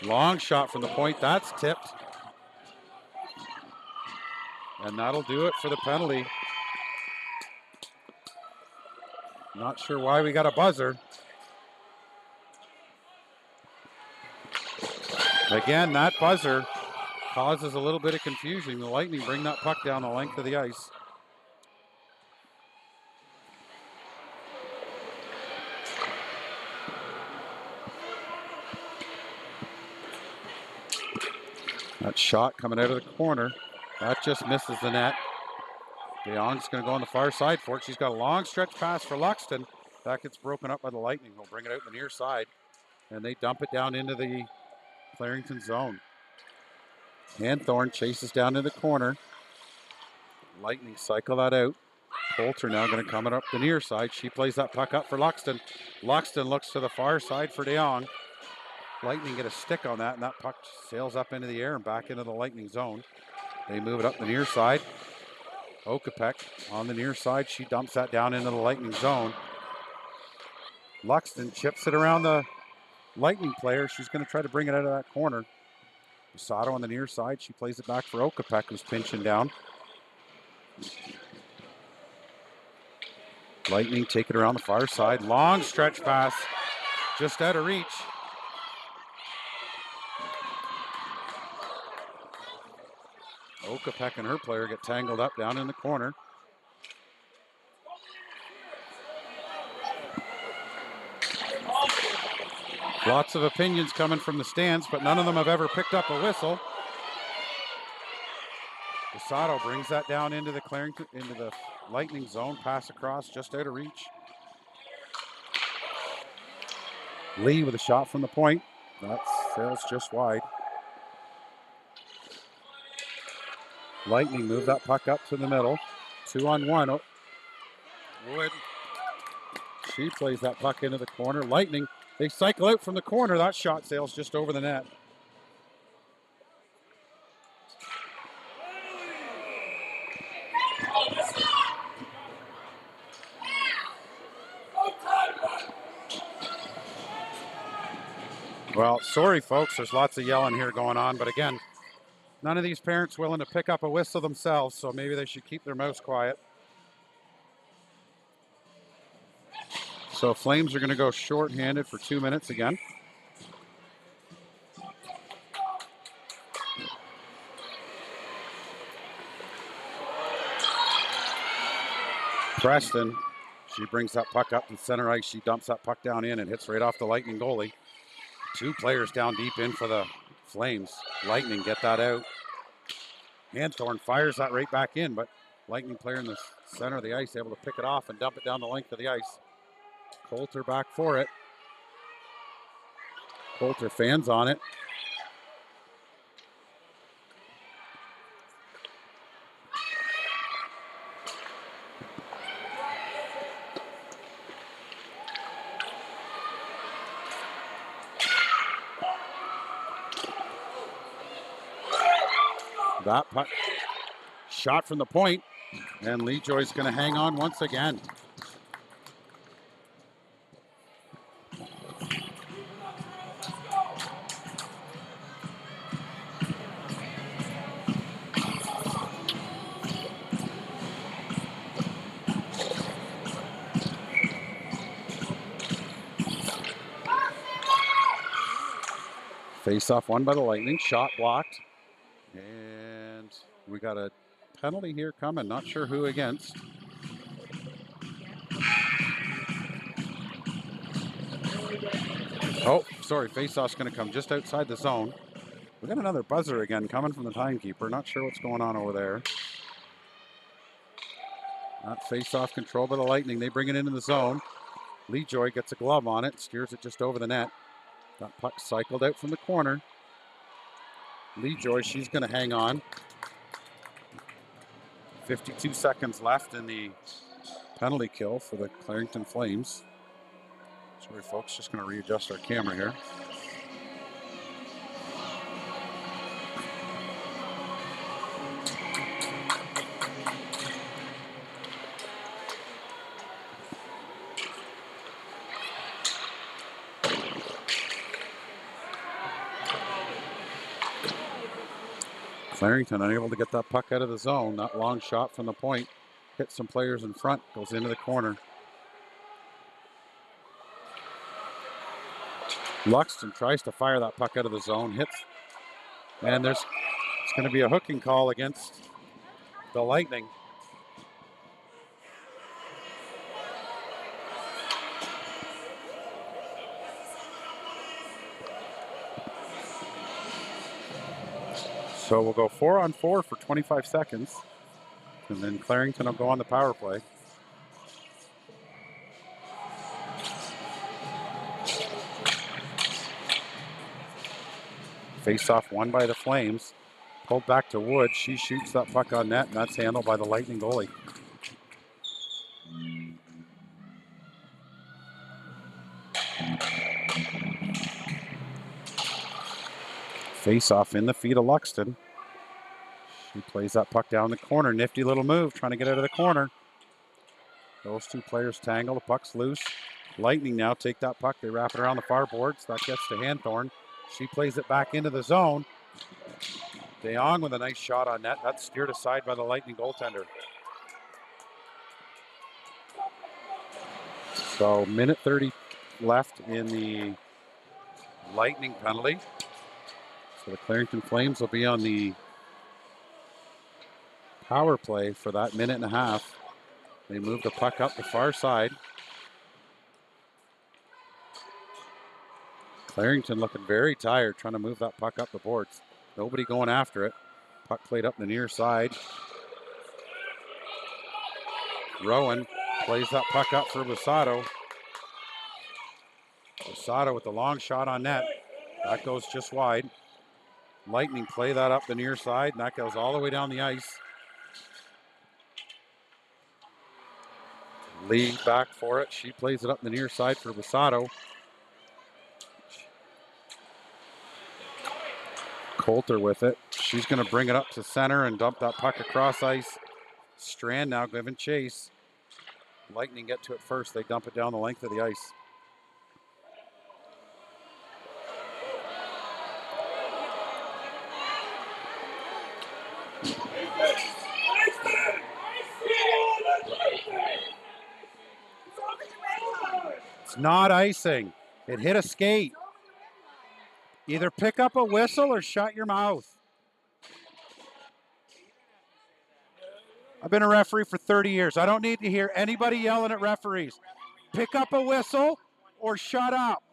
Long shot from the point, that's tipped. And that'll do it for the penalty. Not sure why we got a buzzer. Again, that buzzer causes a little bit of confusion. The Lightning bring that puck down the length of the ice. That shot coming out of the corner. That just misses the net. DeYoung's going to go on the far side for it. She's got a long stretch pass for Luxton. That gets broken up by the Lightning. They'll bring it out the near side. And they dump it down into the Clarington zone. Hanthorn chases down to the corner. Lightning cycle that out. Coulter now going to come up the near side. She plays that puck up for Luxton. Luxton looks to the far side for DeYoung. Lightning get a stick on that, and that puck sails up into the air and back into the Lightning zone. They move it up the near side. Okapek on the near side. She dumps that down into the Lightning zone. Luxton chips it around the Lightning player. She's going to try to bring it out of that corner. Sato on the near side. She plays it back for Okapek, who's pinching down. Lightning take it around the far side. Long stretch pass. Just out of reach. Okapek and her player get tangled up down in the corner. Lots of opinions coming from the stands, but none of them have ever picked up a whistle. Sato brings that down into the Lightning zone. Pass across, just out of reach. Lee with a shot from the point. That sails just wide. Lightning move that puck up to the middle. 2-on-1. Oh. Wood. She plays that puck into the corner. Lightning, they cycle out from the corner. That shot sails just over the net. Well, sorry, folks. There's lots of yelling here going on. But again, none of these parents willing to pick up a whistle themselves, so maybe they should keep their mouths quiet. So Flames are going to go shorthanded for 2 minutes again. Preston, she brings that puck up to center ice. She dumps that puck down in and hits right off the Lightning goalie. 2 players down deep in for the Flames. Lightning get that out. Hanthorn fires that right back in, but Lightning player in the center of the ice, able to pick it off and dump it down the length of the ice. Coulter back for it. Coulter fans on it. That puck shot from the point, and Lee Joy's going to hang on once again. Face-off won by the Lightning, shot blocked, and we got a penalty here coming, not sure who against. Oh, sorry, face-off's going to come just outside the zone. We got another buzzer again coming from the timekeeper, not sure what's going on over there. That face-off control by the Lightning, they bring it into the zone. Lee Joy gets a glove on it, steers it just over the net. That puck cycled out from the corner. Lee Joy, she's going to hang on. 52 seconds left in the penalty kill for the Clarington Flames. Sorry, folks, just going to readjust our camera here. Clarington unable to get that puck out of the zone. That long shot from the point hits some players in front, goes into the corner. Luxton tries to fire that puck out of the zone, hits, and it's going to be a hooking call against the Lightning. So we'll go 4-on-4 for 25 seconds, and then Clarington will go on the power play. Face-off won by the Flames. Pulled back to Wood. She shoots that puck on net, and that's handled by the Lightning goalie. Face-off in the feet of Luxton. She plays that puck down the corner. Nifty little move, trying to get out of the corner. Those two players tangle. The puck's loose. Lightning now take that puck. They wrap it around the far boards. That gets to Hanthorn. She plays it back into the zone. DeYoung with a nice shot on net. That's steered aside by the Lightning goaltender. So minute 30 left in the Lightning penalty. So the Clarington Flames will be on the power play for that minute and a half. They move the puck up the far side. Clarington looking very tired, trying to move that puck up the boards. Nobody going after it. Puck played up the near side. Rowan plays that puck up for Basato. Basato with the long shot on net. That goes just wide. Lightning play that up the near side, and that goes all the way down the ice. Lee back for it. She plays it up the near side for Basato. Coulter with it. She's going to bring it up to center and dump that puck across ice. Strand now giving chase. Lightning get to it first. They dump it down the length of the ice. It's not icing. It hit a skate. Either pick up a whistle or shut your mouth. I've been a referee for 30 years. I don't need to hear anybody yelling at referees. Pick up a whistle or shut up.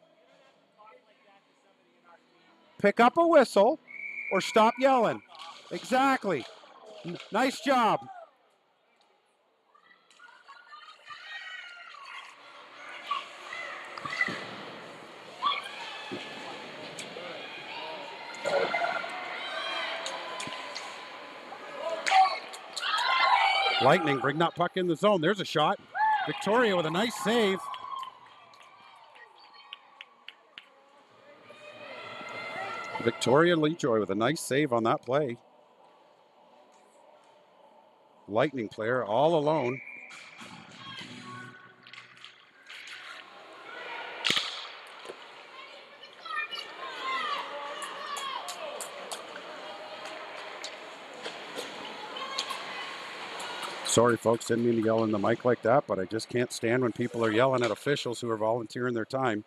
Pick up a whistle or stop yelling. Exactly. Nice job. Lightning bring that puck in the zone. There's a shot. Victoria with a nice save. Victoria Lejoy with a nice save on that play. Lightning player all alone. Sorry, folks, didn't mean to yell in the mic like that, but I just can't stand when people are yelling at officials who are volunteering their time.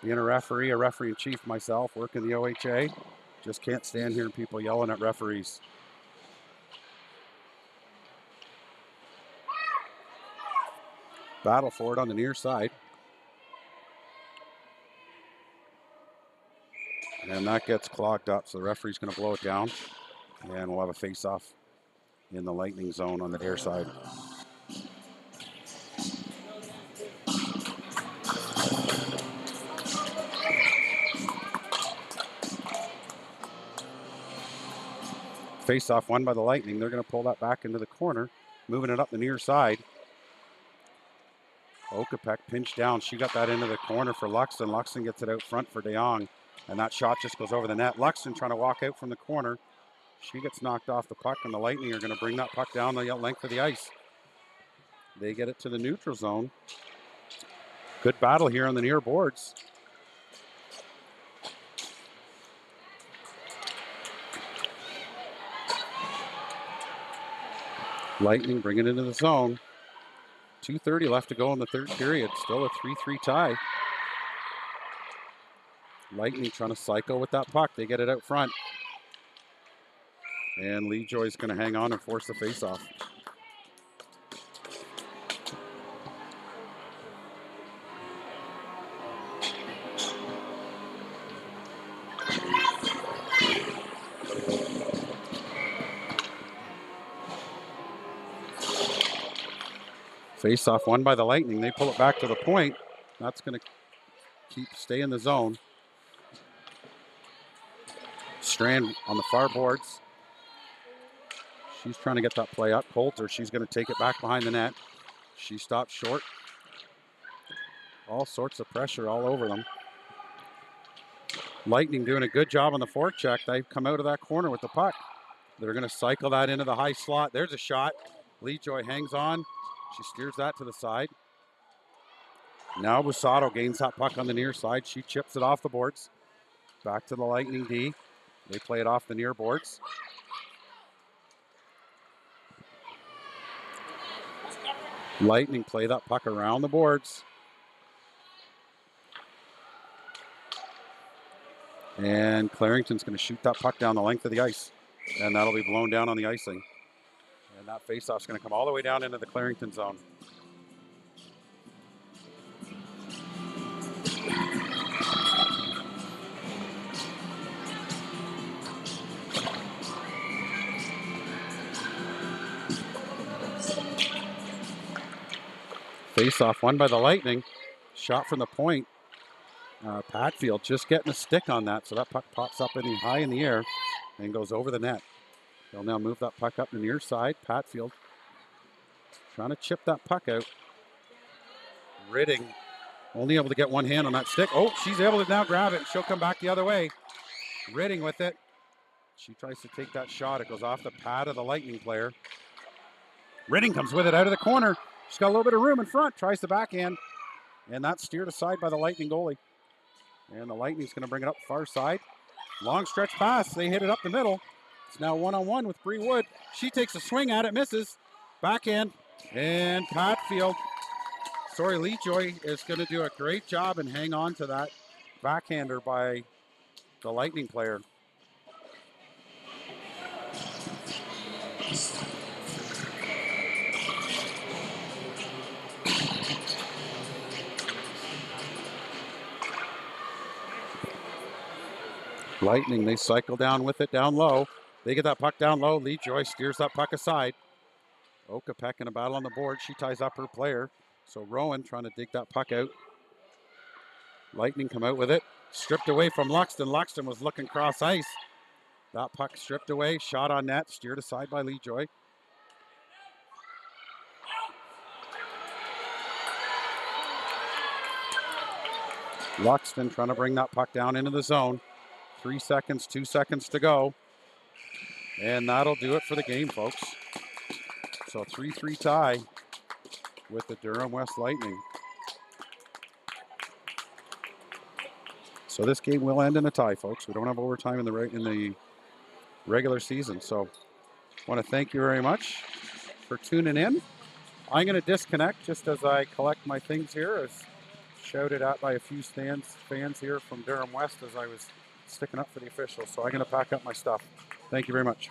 Being a referee in chief myself, working the OHA, just can't stand hearing people yelling at referees. Battle for it on the near side. And that gets clogged up, so the referee's going to blow it down. And we'll have a face-off in the Lightning zone on the near side. Face-off won by the Lightning. They're going to pull that back into the corner, moving it up the near side. Okapek pinched down. She got that into the corner for Luxton. Luxton gets it out front for DeYoung, and that shot just goes over the net. Luxton trying to walk out from the corner. She gets knocked off the puck, and the Lightning are going to bring that puck down the length of the ice. They get it to the neutral zone. Good battle here on the near boards. Lightning bring it into the zone. 2:30 left to go in the third period. Still a 3-3 tie. Lightning trying to cycle with that puck. They get it out front. And Lee Joy's going to hang on and force the face-off. Face-off won by the Lightning. They pull it back to the point. That's going to stay in the zone. Strand on the far boards. She's trying to get that play up. Coulter, she's going to take it back behind the net. She stops short. All sorts of pressure all over them. Lightning doing a good job on the forecheck. They've come out of that corner with the puck. They're going to cycle that into the high slot. There's a shot. Lee Joy hangs on. She steers that to the side. Now Busato gains that puck on the near side. She chips it off the boards. Back to the Lightning D. They play it off the near boards. Lightning play that puck around the boards. And Clarington's going to shoot that puck down the length of the ice. And that'll be blown down on the icing. And that faceoff's going to come all the way down into the Clarington zone. Face-off won by the Lightning. Shot from the point. Patfield just getting a stick on that, so that puck pops up high in the air and goes over the net. They'll now move that puck up the near side. Patfield trying to chip that puck out. Ridding only able to get one hand on that stick. Oh, she's able to now grab it. She'll come back the other way. Ridding with it. She tries to take that shot. It goes off the pad of the Lightning player. Ridding comes with it out of the corner. She's got a little bit of room in front. Tries the backhand. And that's steered aside by the Lightning goalie. And the Lightning's going to bring it up far side. Long stretch pass. They hit it up the middle. It's now one-on-one with Bree Wood. She takes a swing at it, misses. Backhand. And Patfield. Lee Joy is going to do a great job and hang on to that backhander by the Lightning player. Lightning, they cycle down with it down low. They get that puck down low. Lee Joy steers that puck aside. Okapek in a battle on the board. She ties up her player. So Rowan trying to dig that puck out. Lightning come out with it. Stripped away from Luxton. Luxton was looking cross ice. That puck stripped away, shot on net, steered aside by Lee Joy. Luxton trying to bring that puck down into the zone. 3 seconds, 2 seconds to go. And that'll do it for the game, folks. So 3-3 tie with the Durham West Lightning. So this game will end in a tie, folks. We don't have overtime in the regular season. So I want to thank you very much for tuning in. I'm going to disconnect just as I collect my things here, as shouted at by a few fans here from Durham West as I was sticking up for the officials. So I'm going to pack up my stuff. Thank you very much.